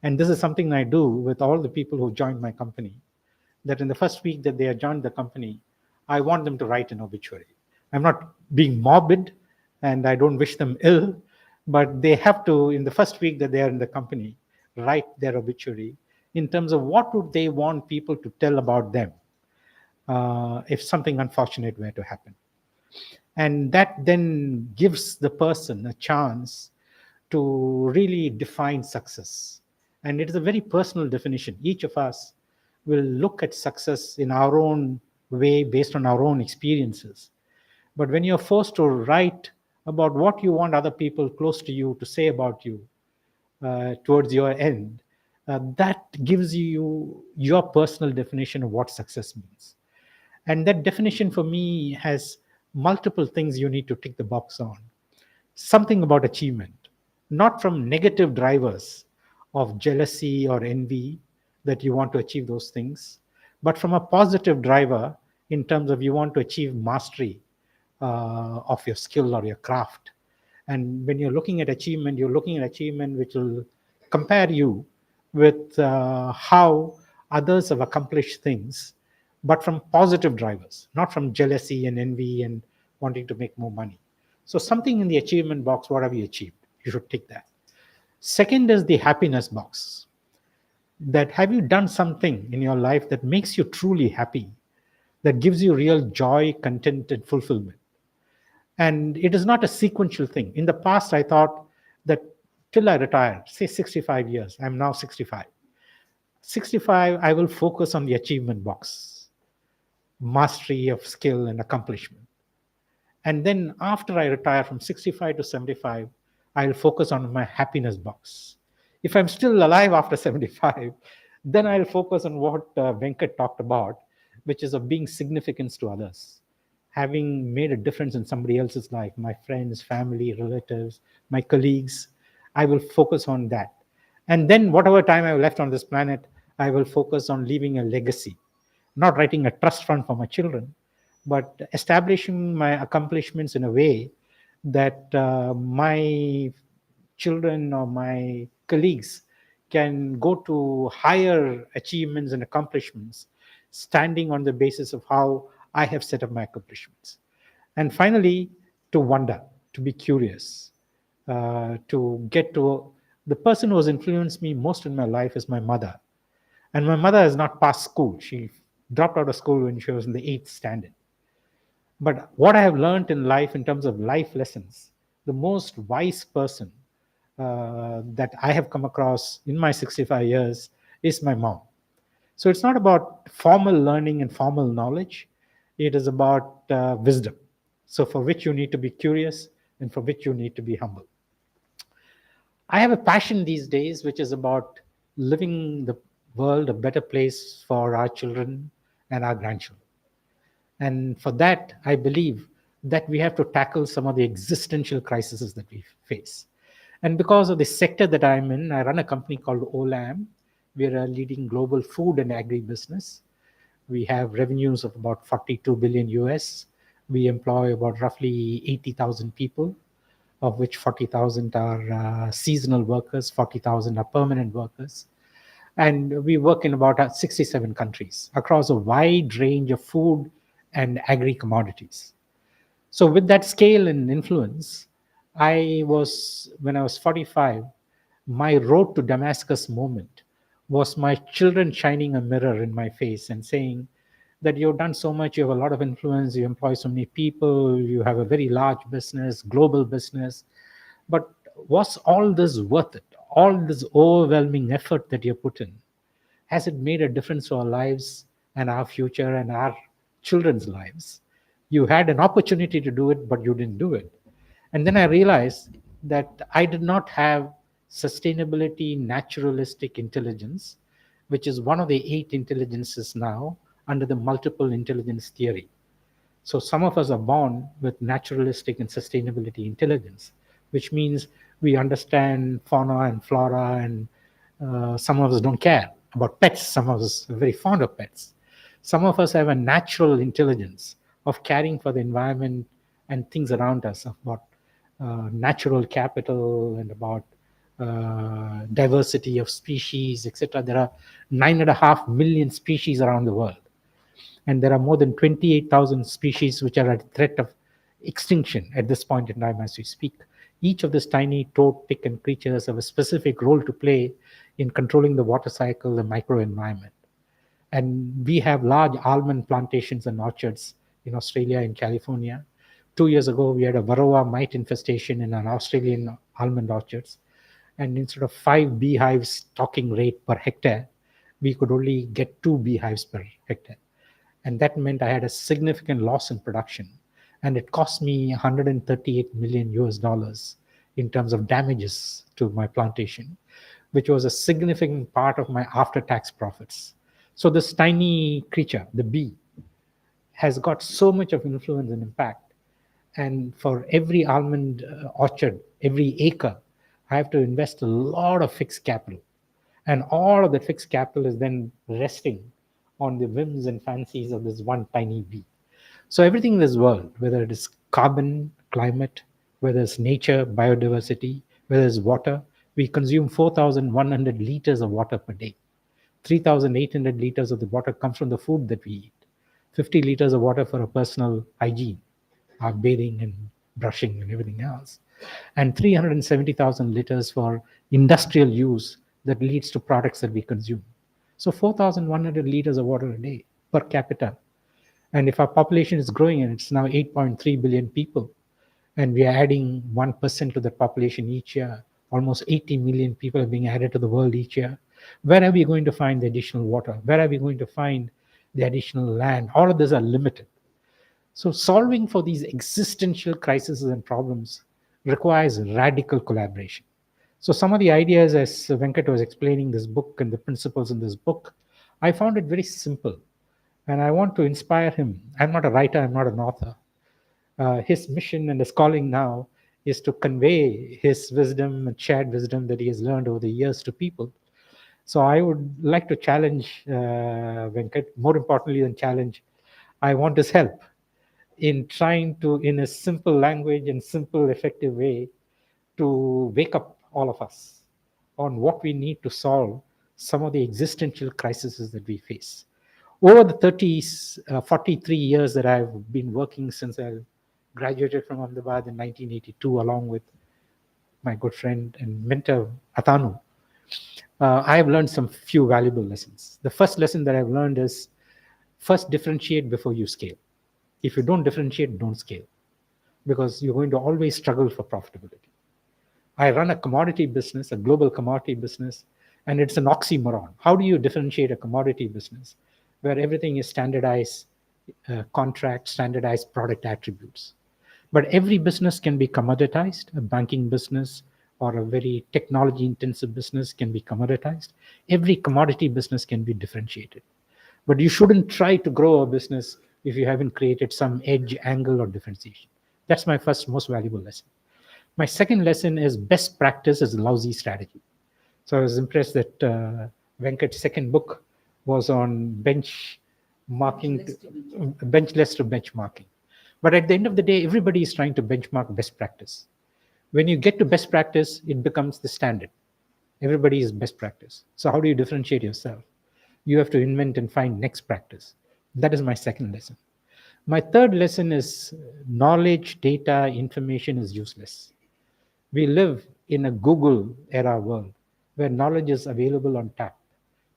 And this is something I do with all the people who joined my company, that in the first week that they have joined the company, I want them to write an obituary. I'm not being morbid and I don't wish them ill, but they have to, in the first week that they are in the company, write their obituary in terms of what would they want people to tell about them if something unfortunate were to happen. And that then gives the person a chance to really define success. And it is a very personal definition. Each of us will look at success in our own way based on our own experiences. But when you're forced to write about what you want other people close to you to say about you towards your end, that gives you your personal definition of what success means. And that definition for me has multiple things you need to tick the box on. Something about achievement, not from negative drivers of jealousy or envy that you want to achieve those things, but from a positive driver in terms of you want to achieve mastery of your skill or your craft. And when you're looking at achievement, you're looking at achievement which will compare you with how others have accomplished things, but from positive drivers, not from jealousy and envy and wanting to make more money. So something in the achievement box, what have you achieved? You should tick that. Second is the happiness box. That have you done something in your life that makes you truly happy, that gives you real joy, content, and fulfillment? And it is not a sequential thing. In the past, I thought that till I retired, say 65 years, I'm now 65. 65, I will focus on the achievement box, mastery of skill and accomplishment. And then after I retire from 65 to 75, I'll focus on my happiness box. If I'm still alive after 75, then I'll focus on what Venkat talked about, which is of being significance to others. Having made a difference in somebody else's life, my friends, family, relatives, my colleagues, I will focus on that. And then whatever time I've left on this planet, I will focus on leaving a legacy, not writing a trust fund for my children, but establishing my accomplishments in a way that my children or my colleagues can go to higher achievements and accomplishments, standing on the basis of how I have set up my accomplishments. And finally, to wonder, to be curious, to get to the person who has influenced me most in my life is my mother. And my mother has not passed school. She dropped out of school when she was in the 8th standard. But what I have learned in life in terms of life lessons, the most wise person that I have come across in my 65 years is my mom. So it's not about formal learning and formal knowledge. It is about wisdom. So for which you need to be curious and for which you need to be humble. I have a passion these days, which is about living the world a better place for our children and our grandchildren. And for that, I believe that we have to tackle some of the existential crises that we face. And because of the sector that I'm in, I run a company called Olam. We're a leading global food and agribusiness. We have revenues of about 42 billion US. We employ about roughly 80,000 people, of which 40,000 are seasonal workers, 40,000 are permanent workers. And we work in about 67 countries across a wide range of food and agri commodities. So with that scale and influence, when I was 45, my road to Damascus moment was my children shining a mirror in my face and saying that you've done so much, you have a lot of influence, you employ so many people, you have a very large business, global business. But was all this worth it? All this overwhelming effort that you put in, has it made a difference to our lives and our future and our children's lives. You had an opportunity to do it, but you didn't do it. And then I realized that I did not have sustainability, naturalistic intelligence, which is one of the 8 intelligences now under the multiple intelligence theory. So some of us are born with naturalistic and sustainability intelligence, which means we understand fauna and flora, and some of us don't care about pets. Some of us are very fond of pets. Some of us have a natural intelligence of caring for the environment and things around us, about natural capital and about diversity of species, etc. There are 9.5 million species around the world, and there are more than 28,000 species which are at threat of extinction at this point in time as we speak. Each of these tiny toad, tick, and creatures have a specific role to play in controlling the water cycle, the microenvironment. And we have large almond plantations and orchards in Australia and California. 2 years ago, we had a varroa mite infestation in an Australian almond orchards. And instead of 5 beehives stocking rate per hectare, we could only get 2 beehives per hectare. And that meant I had a significant loss in production. And it cost me 138 million US dollars in terms of damages to my plantation, which was a significant part of my after-tax profits. So this tiny creature, the bee, has got so much of influence and impact. And for every almond orchard, every acre, I have to invest a lot of fixed capital. And all of the fixed capital is then resting on the whims and fancies of this one tiny bee. So everything in this world, whether it is carbon, climate, whether it's nature, biodiversity, whether it's water, we consume 4,100 liters of water per day. 3,800 liters of the water comes from the food that we eat. 50 liters of water for a personal hygiene, our bathing and brushing and everything else. And 370,000 liters for industrial use that leads to products that we consume. So 4,100 liters of water a day per capita. And if our population is growing, and it's now 8.3 billion people, and we are adding 1% to the population each year, almost 80 million people are being added to the world each year, where are we going to find the additional water? Where are we going to find the additional land? All of these are limited. So solving for these existential crises and problems requires radical collaboration. So some of the ideas, as Venkat was explaining this book and the principles in this book, I found it very simple. And I want to inspire him. I'm not a writer, I'm not an author. His mission and his calling now is to convey his wisdom and shared wisdom that he has learned over the years to people. So I would like to challenge Venkat, more importantly than challenge, I want his help in trying to, in a simple language and simple, effective way, to wake up all of us on what we need to solve some of the existential crises that we face. Over the 43 years that I've been working since I graduated from Ahmedabad in 1982, along with my good friend and mentor, Atanu, I have learned some few valuable lessons. The first lesson that I've learned is first differentiate before you scale. If you don't differentiate, don't scale, because you're going to always struggle for profitability. I run a commodity business, a global commodity business, and it's an oxymoron. How do you differentiate a commodity business where everything is standardized contract, standardized product attributes? But every business can be commoditized. A banking business or a very technology intensive business can be commoditized. Every commodity business can be differentiated. But you shouldn't try to grow a business if you haven't created some edge, angle, or differentiation. That's my first most valuable lesson. My second lesson is best practice is lousy strategy. So I was impressed that Venkat's second book was on benchless to benchmarking. But at the end of the day, everybody is trying to benchmark best practice. When you get to best practice, it becomes the standard. Everybody is best practice. So how do you differentiate yourself? You have to invent and find next practice. That is my second lesson. My third lesson is knowledge, data, information is useless. We live in a Google era world where knowledge is available on tap.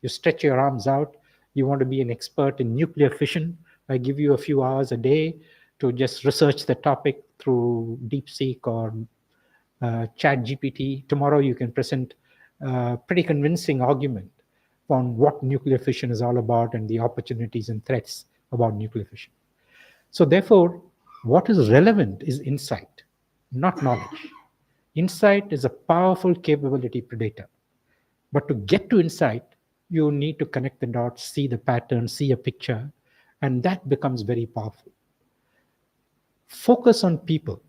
You stretch your arms out. You want to be an expert in nuclear fission. I give you a few hours a day to just research the topic through DeepSeek or ChatGPT. Tomorrow you can present a pretty convincing argument on what nuclear fission is all about and the opportunities and threats about nuclear fission. So therefore, what is relevant is insight, not knowledge. Insight is a powerful capability predator. But to get to insight, you need to connect the dots, see the pattern, see a picture, and that becomes very powerful. Focus on people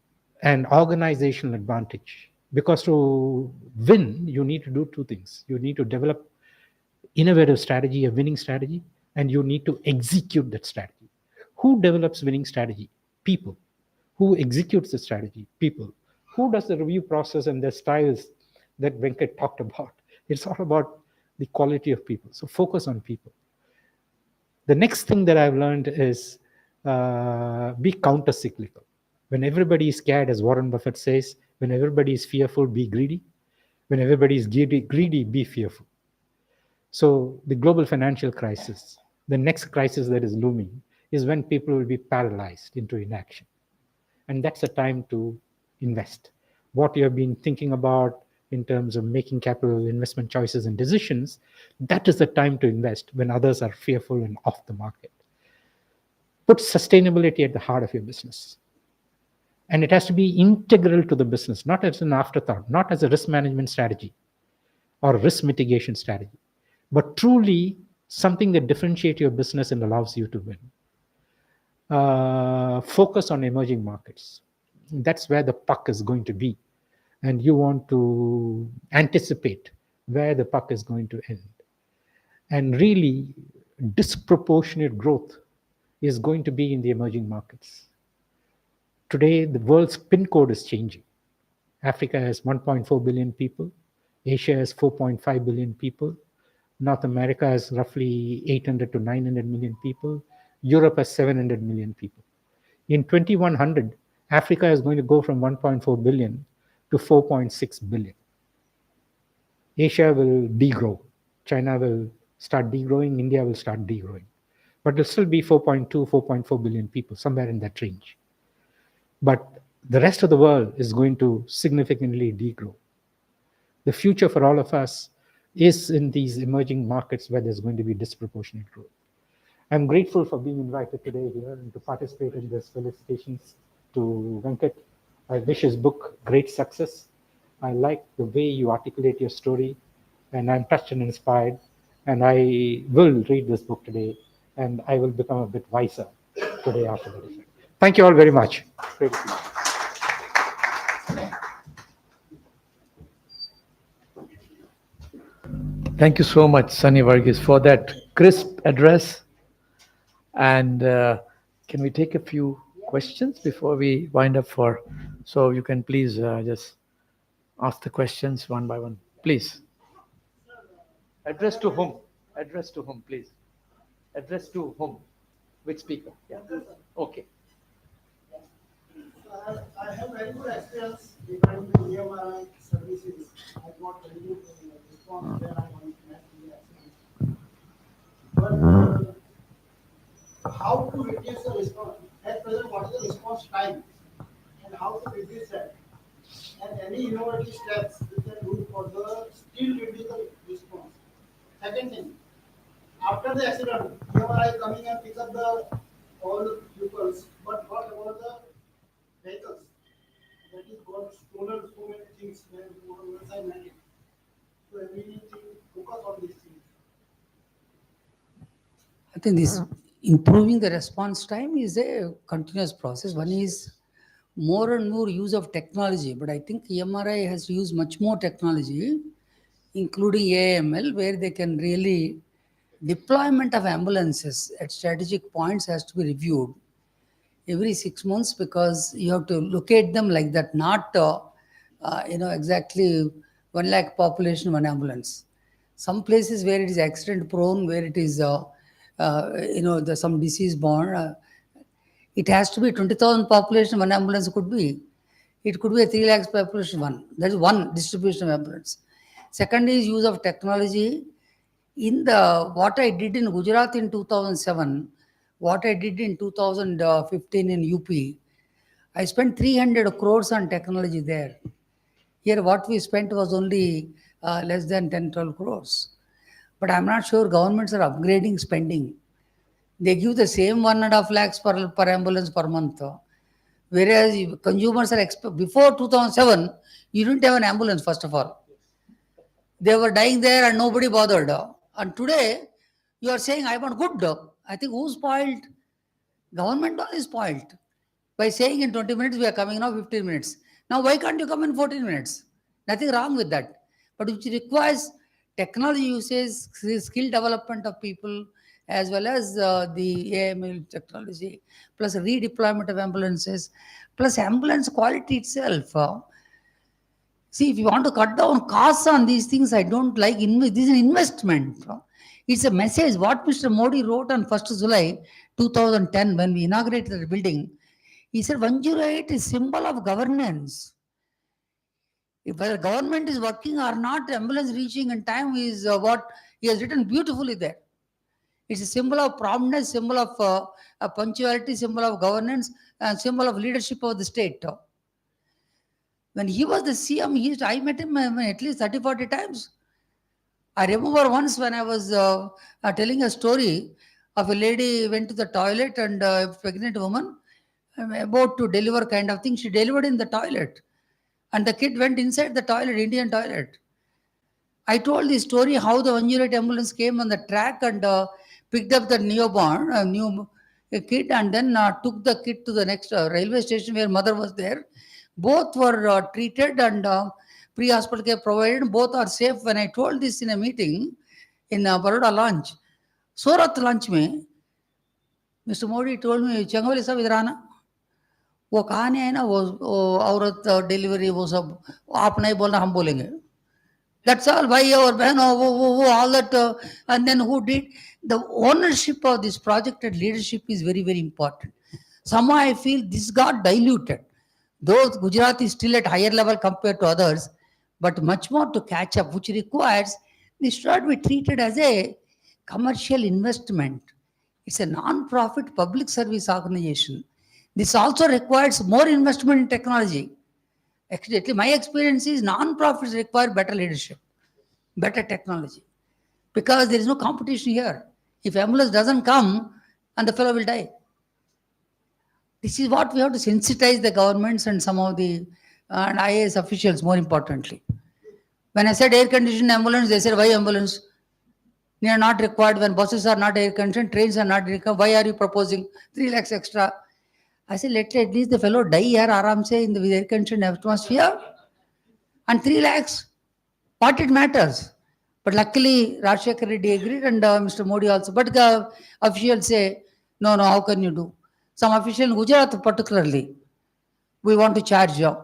and organizational advantage. Because to win, you need to do two things. You need to develop innovative strategy, a winning strategy, and you need to execute that strategy. Who develops winning strategy? People. Who executes the strategy? People. Who does the review process and the styles that Venkat talked about? It's all about the quality of people. So focus on people. The next thing that I've learned is be counter-cyclical. When everybody is scared, as Warren Buffett says, when everybody is fearful, be greedy. When everybody is greedy, be fearful. So the global financial crisis, the next crisis that is looming, is when people will be paralyzed into inaction. And that's a time to invest. What you have been thinking about in terms of making capital investment choices and decisions, that is the time to invest when others are fearful and off the market. Put sustainability at the heart of your business. And it has to be integral to the business, not as an afterthought, not as a risk management strategy or risk mitigation strategy, but truly something that differentiates your business and allows you to win. Focus on emerging markets. That's where the puck is going to be. And you want to anticipate where the puck is going to end. And really, disproportionate growth is going to be in the emerging markets. Today, the world's PIN code is changing. Africa has 1.4 billion people. Asia has 4.5 billion people. North America has roughly 800 to 900 million people. Europe has 700 million people. In 2100, Africa is going to go from 1.4 billion to 4.6 billion. Asia will degrow. China will start degrowing. India will start degrowing. But it'll still be 4.2, 4.4 billion people, somewhere in that range. But the rest of the world is going to significantly degrow. The future for all of us is in these emerging markets where there's going to be disproportionate growth. I'm grateful for being invited today here and to participate in this. Felicitations to Venkat. I wish his book great success. I like the way you articulate your story, and I'm touched and inspired. And I will read this book today, and I will become a bit wiser today after the event. Thank you all very much. Great to see you. Thank you so much, Sunny Varghese, for that crisp address. And can we take a few questions before we wind up so you can please just ask the questions one by one, please. Address to whom? Address to whom, please? Address to whom? Which speaker? Yeah. Okay. I have very good experience regarding the EMRI services. I got very good response when I went to the accident. But how to reduce the response? At present, what is the response time? And how to reduce that? And any innovative steps we can do for the still reduce the response. Second thing, after the accident, EMRI coming and pick up all the pupils, but what about the vehicles? That is got stolen so many things when once I met it. So everything focus on these things. I think this improving the response time is a continuous process. One is more and more use of technology, but I think EMRI has to use much more technology, including AML, where they can really deployment of ambulances at strategic points has to be reviewed every 6 months, because you have to locate them like that, not exactly 1 lakh population, one ambulance. Some places where it is accident prone, where it is there's some disease born, it has to be 20,000 population, one ambulance could be. It could be a 3 lakhs population one. That is one distribution of ambulance. Second is use of technology. In what I did in Gujarat in 2007, what I did in 2015 in UP, I spent 300 crores on technology there. Here what we spent was only less than 10, 12 crores. But I'm not sure governments are upgrading spending. They give the same 1.5 lakhs per ambulance per month. Whereas consumers are before 2007, you didn't have an ambulance, first of all. They were dying there and nobody bothered. And today, you are saying, I want good. I think who spoiled? Government is spoiled. By saying in 20 minutes, we are coming now 15 minutes. Now, why can't you come in 14 minutes? Nothing wrong with that. But which requires technology usage, skill development of people, as well as the AML technology, plus redeployment of ambulances, plus ambulance quality itself. See, if you want to cut down costs on these things, I don't like this is an investment. It's a message. What Mr. Modi wrote on 1st July 2010 when we inaugurated the building, he said 108 is symbol of governance. If whether government is working or not, ambulance reaching in time is what he has written beautifully there. It's a symbol of promptness, symbol of punctuality, symbol of governance, and symbol of leadership of the state. When he was the CM, I met him at least 30, 40 times. I remember once when I was telling a story of a lady went to the toilet and a pregnant woman about to deliver kind of thing. She delivered in the toilet. And the kid went inside the toilet, Indian toilet. I told the story how the 108 ambulance came on the track and picked up the newborn, new kid, and then took the kid to the next railway station where mother was there. Both were treated and pre-hospital care provided. Both are safe. When I told this in a meeting in Baroda launch, Surat launch में, Mr. Modi told me, चंगवली साहब इधर आना. वो कहानी है ना, वो औरत डिलीवरी वो सब आप नहीं बोलना हम बोलेंगे. That's all. भाई और बहन वो all that and then who did the ownership of this project and leadership is very, very important. Somehow I feel this got diluted. Though Gujarat is still at higher level compared to others, but much more to catch up, which requires this should be treated as a commercial investment. It's a non-profit public service organization. This also requires more investment in technology. Actually, my experience is non-profits require better leadership, better technology, because there is no competition here. If ambulance doesn't come, and the fellow will die. This is what we have to sensitize the governments and some of the and IAS officials, more importantly. When I said air-conditioned ambulance, they said, why ambulance? They are not required. When buses are not air-conditioned, trains are not required. Why are you proposing 3 lakhs extra? I said, let at least the fellow die here, aram se, in the air-conditioned atmosphere. And 3 lakhs, what it matters. But luckily, Rajshekar Reddy agreed and Mr. Modi also. But the officials say, no, how can you do? Some official in Gujarat particularly, we want to charge you.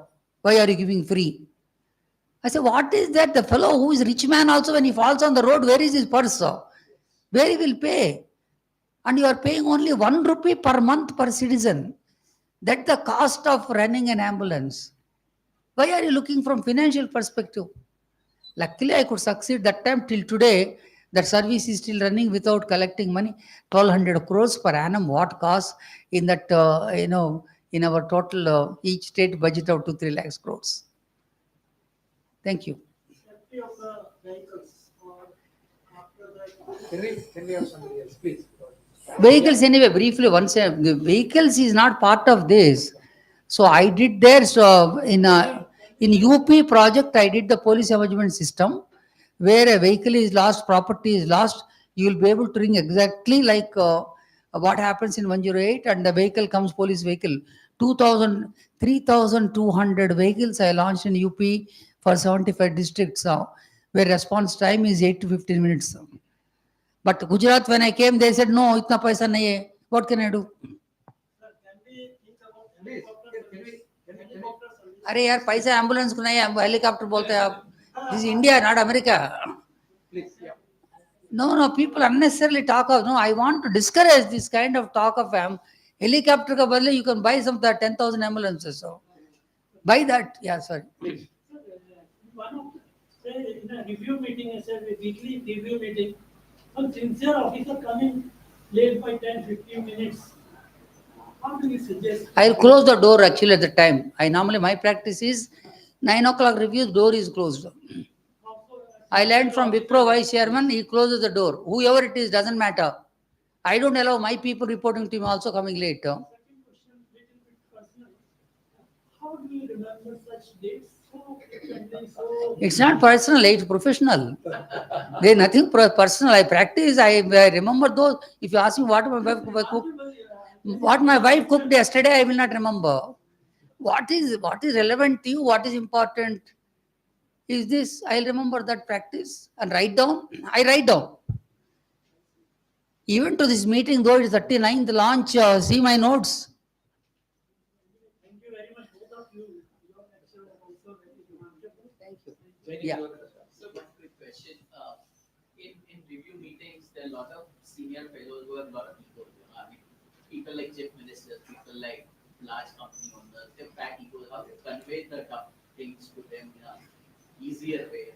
Why are you giving free? I said, what is that? The fellow who is rich man also, when he falls on the road, where is his purse? Where he will pay? And you are paying only 1 rupee per month per citizen. That's the cost of running an ambulance. Why are you looking from financial perspective? Luckily, I could succeed that time. Till today, that service is still running without collecting money. 1,200 crores per annum. What cost in that, in our total, each state budget of 2-3 lakhs crores. Thank you. Safety of the vehicles or after that. Can we have somebody else, please? Vehicles anyway, briefly, once the vehicles is not part of this. So I did there, so in UP project, I did the police management system where a vehicle is lost, property is lost, you will be able to ring exactly like what happens in 108 and the vehicle comes, police vehicle. 3,200 vehicles I launched in UP for 75 districts now, where response time is 8 to 15 minutes. But Gujarat, when I came, they said, no, itna paisa nahi hai. What can I do? Sir, can we think about helicopter service? Helicopter service. अरे यार पैसा ambulance को नहीं है, helicopter बोलते हैं आप. This is India, not America. Please, yeah. No, people unnecessarily talk of, no, I want to discourage this kind of talk of helicopter ka badle you can buy some of the 10,000 ambulances. So buy that. Yeah, sorry. One of, say, in a review meeting, I said, a weekly review meeting, some sincere officer coming late by 10-15 minutes. How do you suggest? I'll close the door actually at the time. My practice is 9 o'clock review, door is closed. Also, I learned from Wipro vice chairman, he closes the door. Whoever it is, doesn't matter. I don't allow my people reporting to me also coming late. Second question, little bit personal. How do you remember such dates so frequently, so? It's not personal, it's professional. There's nothing personal. I practice, I remember those. If you ask me what my wife cooked, what my wife cooked yesterday, I will not remember. What is relevant to you, what is important is this. I'll remember that practice and write down. I write down. Even to this meeting, though it's 39th launch, see my notes. Thank you very much, both of you. Your lecture was also very remarkable. Thank you. Very Yeah. good. So one quick question. In review meetings, there are a lot of senior fellows who have a lot of egos. I mean, people like chief ministers, people like large company owners, they're fat egos. How do you convey the tough things to them in a easier way?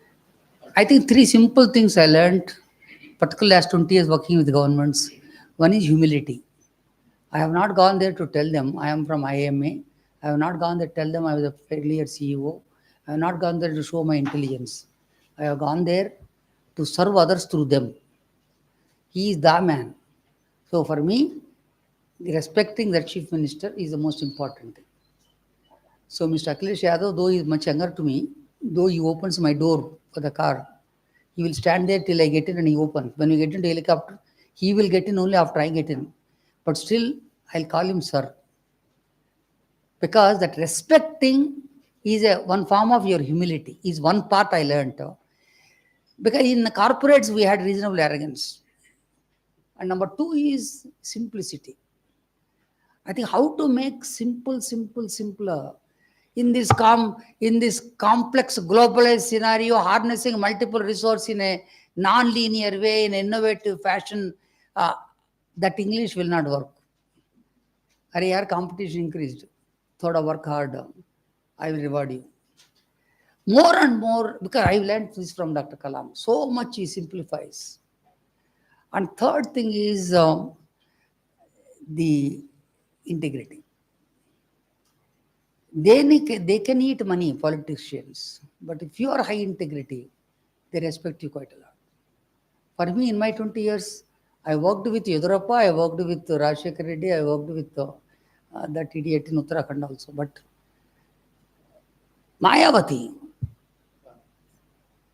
I think three simple things I learned, particularly last 20 years working with governments. One is humility. I have not gone there to tell them I am from IMA. I have not gone there to tell them I was a failure CEO. I have not gone there to show my intelligence. I have gone there to serve others through them. He is the man. So for me, respecting the chief minister is the most important thing. So Mr. Akhilesh Yadav, though he is much younger to me, though he opens my door for the car, he will stand there till I get in and he opens. When we get into helicopter, he will get in only after I get in. But still, I'll call him sir. Because that respecting is one form of your humility, is one part I learned. Because in the corporates, we had reasonable arrogance. And number two is simplicity. I think how to make simpler. In this complex globalized scenario, harnessing multiple resources in a non-linear way, in an innovative fashion, that English will not work. Our competition increased. Thoda work hard. I will reward you. More and more, because I learned this from Dr. Kalam, so much he simplifies. And third thing is the integrity. They can eat money, politicians, but if you are high integrity, they respect you quite a lot. For me, in my 20 years, I worked with Yedurappa, I worked with Rajshekar Reddy, I worked with that idiot in Uttarakhand also. But Mayawati,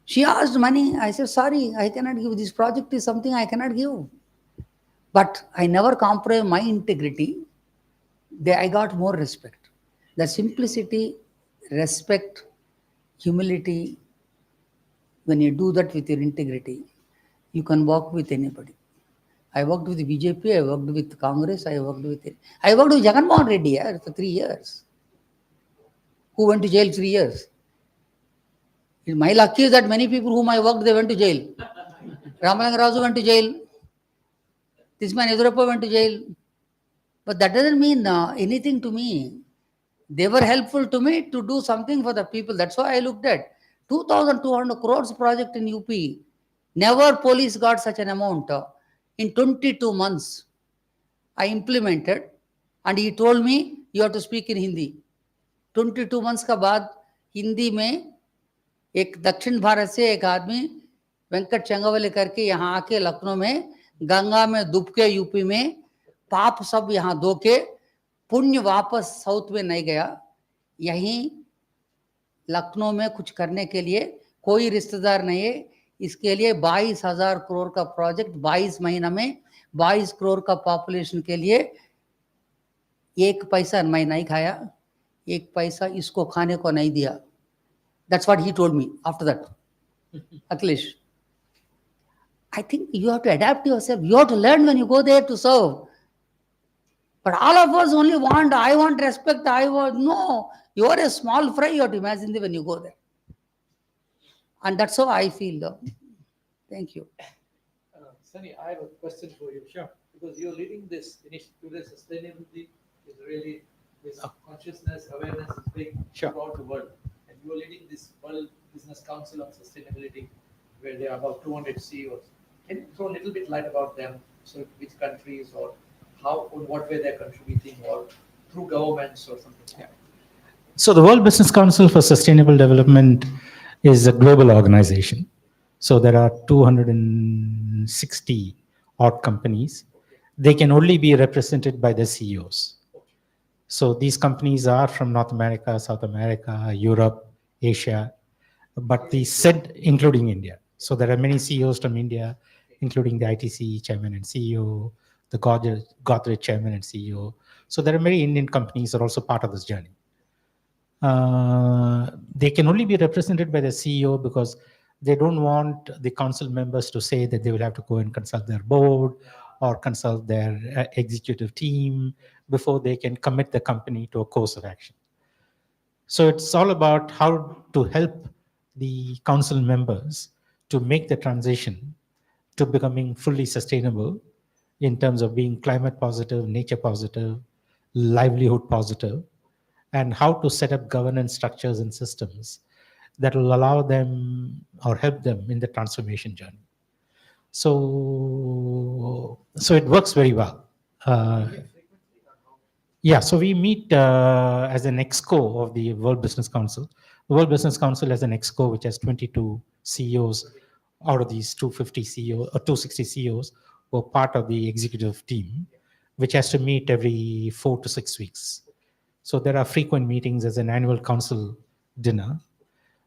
she asked money. I said, sorry, I cannot give. This project is something I cannot give. But I never compromise my integrity. I got more respect. The simplicity, respect, humility, when you do that with your integrity, you can work with anybody. I worked with BJP, I worked with Congress, I worked with Jagan Mohan Reddy for 3 years, who went to jail 3 years. My luck is that many people whom I worked, they went to jail. Ramalanga Raju went to jail. This man Yedurappa went to jail. But that doesn't mean anything to me. They were helpful to me to do something for the people. That's why I looked at 2,200 crores project in UP. Never police got such an amount. In 22 months, I implemented, and he told me, you have to speak in Hindi. 22 months का बाद हिंदी में एक दक्षिण भारत से एक आदमी वेंकट चंगावले करके यहाँ आके लखनऊ में गंगा में डूब के यूपी में पाप सब यहाँ धो के पुण्य वापस साउथ में नहीं गया, यहीं लखनऊ में कुछ करने के लिए कोई रिश्तेदार नहीं है. इसके लिए 22,000 करोड़ का प्रोजेक्ट 22 महीना में 22 करोड़ का पॉपुलेशन के लिए एक पैसा मैं नहीं खाया, एक पैसा इसको खाने को नहीं दिया. That's what he told me after that. Akhilesh, I think you have to adapt yourself. You have to learn when you go there to serve. But all of us only want, I want respect, no. You are a small fry, you have to imagine when you go there. And that's how I feel though. Thank you. Sunny, I have a question for you. Sure. Because you're leading this initiative, today sustainability is really, this consciousness, awareness is big Sure. throughout the world. And you are leading this World Business Council on Sustainability, where there are about 200 CEOs. Can you throw a little bit light about them? So which countries or how, in what way they're contributing, or through governments or something? Yeah. So the World Business Council for Sustainable Development is a global organization. So there are 260 odd companies. They can only be represented by the CEOs. So these companies are from North America, South America, Europe, Asia, but the said including India. So there are many CEOs from India, including the ITC chairman and CEO, the Godrej chairman and CEO. So there are many Indian companies that are also part of this journey. They can only be represented by the CEO because they don't want the council members to say that they will have to go and consult their board or consult their executive team before they can commit the company to a course of action. So it's all about how to help the council members to make the transition to becoming fully sustainable in terms of being climate positive, nature positive, livelihood positive, and how to set up governance structures and systems that will allow them or help them in the transformation journey. So it works very well. Yeah, so we meet as an exco of the World Business Council. The World Business Council has an exco which has 22 CEOs out of these 250 CEOs or 260 CEOs who are part of the executive team, which has to meet every 4 to 6 weeks. So there are frequent meetings as an annual council dinner,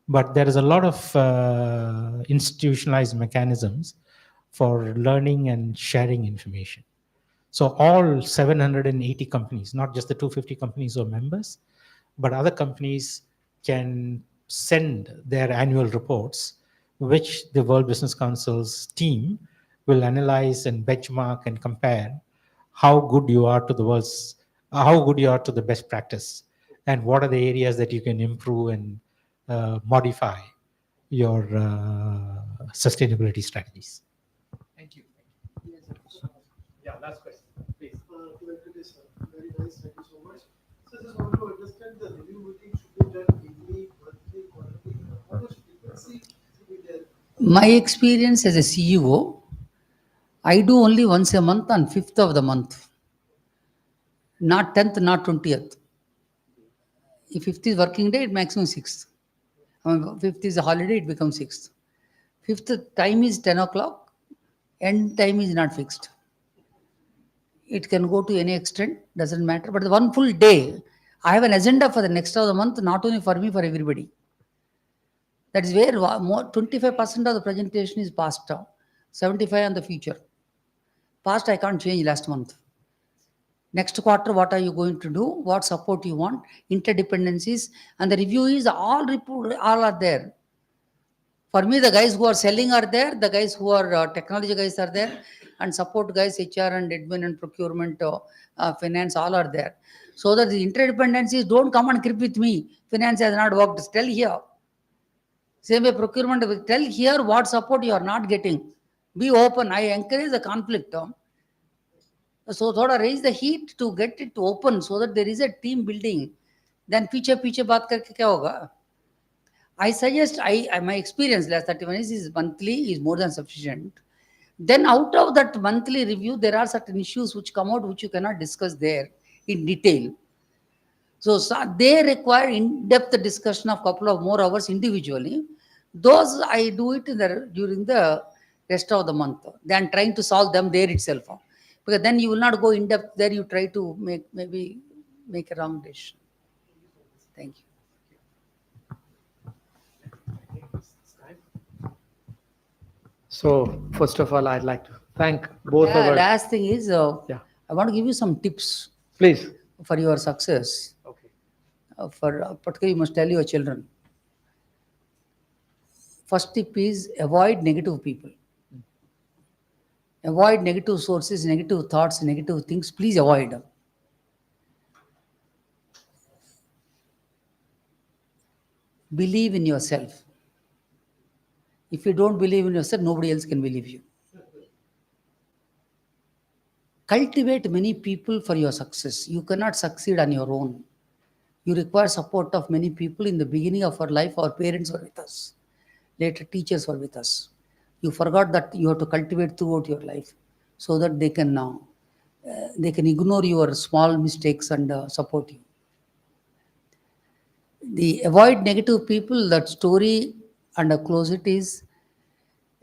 but there is a lot of institutionalized mechanisms for learning and sharing information. So all 780 companies, not just the 250 companies who are members, but other companies can send their annual reports, which the World Business Council's team will analyze and benchmark and compare how good you are to the world's, how good you are to the best practice, and what are the areas that you can improve and modify your sustainability strategies. Thank you. Yeah, last question, please. To Venkatesh, sir. Very nice, thank you so much. So just want to understand the review meeting should be done weekly, monthly, quarterly, how much frequency should be there? My experience as a CEO, I do only once a month on 5th of the month. Not 10th, not 20th. If 5th is working day, it maximum 6th. 5th is a holiday, it becomes 6th. 5th time is 10 o'clock, end time is not fixed. It can go to any extent, doesn't matter. But the one full day, I have an agenda for the next of the month, not only for me, for everybody. That is where more 25% of the presentation is past, 75% on the future. Past I can't change last month. Next quarter, what are you going to do? What support you want? Interdependencies, and the review is all are there. For me, the guys who are selling are there, the guys who are technology guys are there, and support guys, HR and admin and procurement, finance, all are there. So that the interdependencies don't come and creep with me. Finance has not worked. Tell here. Same way procurement will tell here what support you are not getting. Be open. I encourage the conflict. So thoda raise the heat to get it open so that there is a team building. Then piche baat karke kya hoga? I suggest, my experience last 31 years is monthly is more than sufficient. Then out of that monthly review, there are certain issues which come out which you cannot discuss there in detail. So they require in-depth discussion of couple of more hours individually. Those I do it during the rest of the month than trying to solve them there itself. Because then you will not go in depth there, you try to make a wrong decision. Thank you. So first of all, I'd like to thank both our, Last thing is, yeah, I want to give you some tips please. for your success. Okay. Particularly, you must tell your children. First tip is avoid negative people. Avoid negative sources, negative thoughts, negative things. Please avoid them. Believe in yourself. If you don't believe in yourself, nobody else can believe you. Cultivate many people for your success. You cannot succeed on your own. You require support of many people. In the beginning of our life, our parents were with us. Later, teachers were with us. You forgot that you have to cultivate throughout your life so that they can ignore your small mistakes and support you. The avoid negative people, that story and close it is,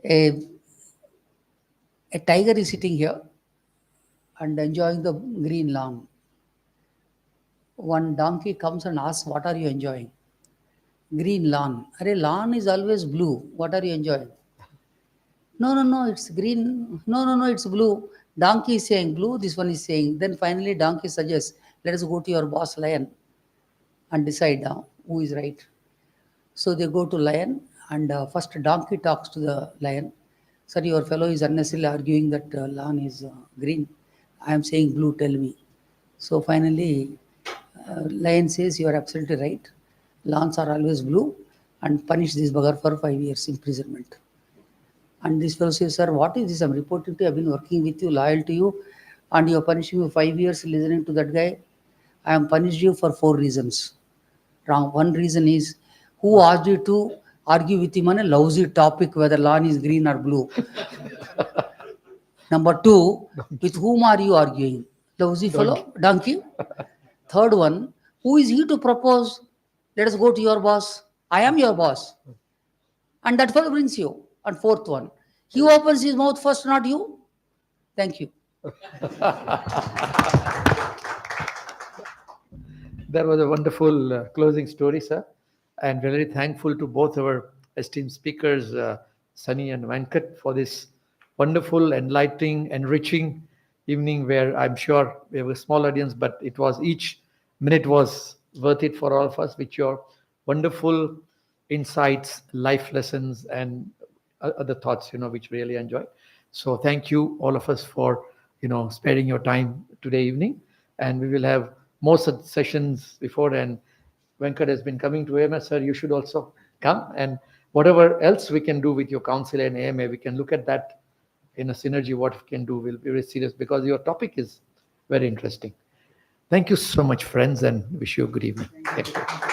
A, a tiger is sitting here and enjoying the green lawn. One donkey comes and asks, "What are you enjoying?" Green lawn. Arey, lawn is always blue. What are you enjoying? No, no, no, it's green. No, no, no, it's blue. Donkey is saying blue, this one is saying. Then finally, donkey suggests, "Let us go to your boss, lion, and decide now who is right." So they go to lion, and first donkey talks to the lion. "Sir, your fellow is unnecessarily arguing that lawn is green. I am saying blue, tell me." So finally, lion says, "You are absolutely right. Lawns are always blue, and punish this bugger for 5 years imprisonment." And this fellow says, "Sir, what is this? I'm reporting to you. I've been working with you, loyal to you, and you're punishing me 5 years listening to that guy. I am punished you for 4 reasons. Wrong. One reason is, who asked you to argue with him on a lousy topic whether lawn is green or blue? Number two, with whom are you arguing? Lousy fellow, donkey. Third one, who is he to propose? Let us go to your boss. I am your boss." And that fellow brings you. And fourth one, he opens his mouth first, not you. Thank you. That was a wonderful closing story, sir. And we're very thankful to both our esteemed speakers, Sunny and Venkat, for this wonderful, enlightening, enriching evening where I'm sure we have a small audience, but it was each minute was worth it for all of us with your wonderful insights, life lessons, and other thoughts, which we really enjoy. So thank you, all of us, for, sparing your time today evening. And we will have more such sessions before. And Venkat has been coming to AMA, sir. You should also come. And whatever else we can do with your council and AMA, we can look at that in a synergy. What we can do will be very serious because your topic is very interesting. Thank you so much, friends, and wish you a good evening. Thank you.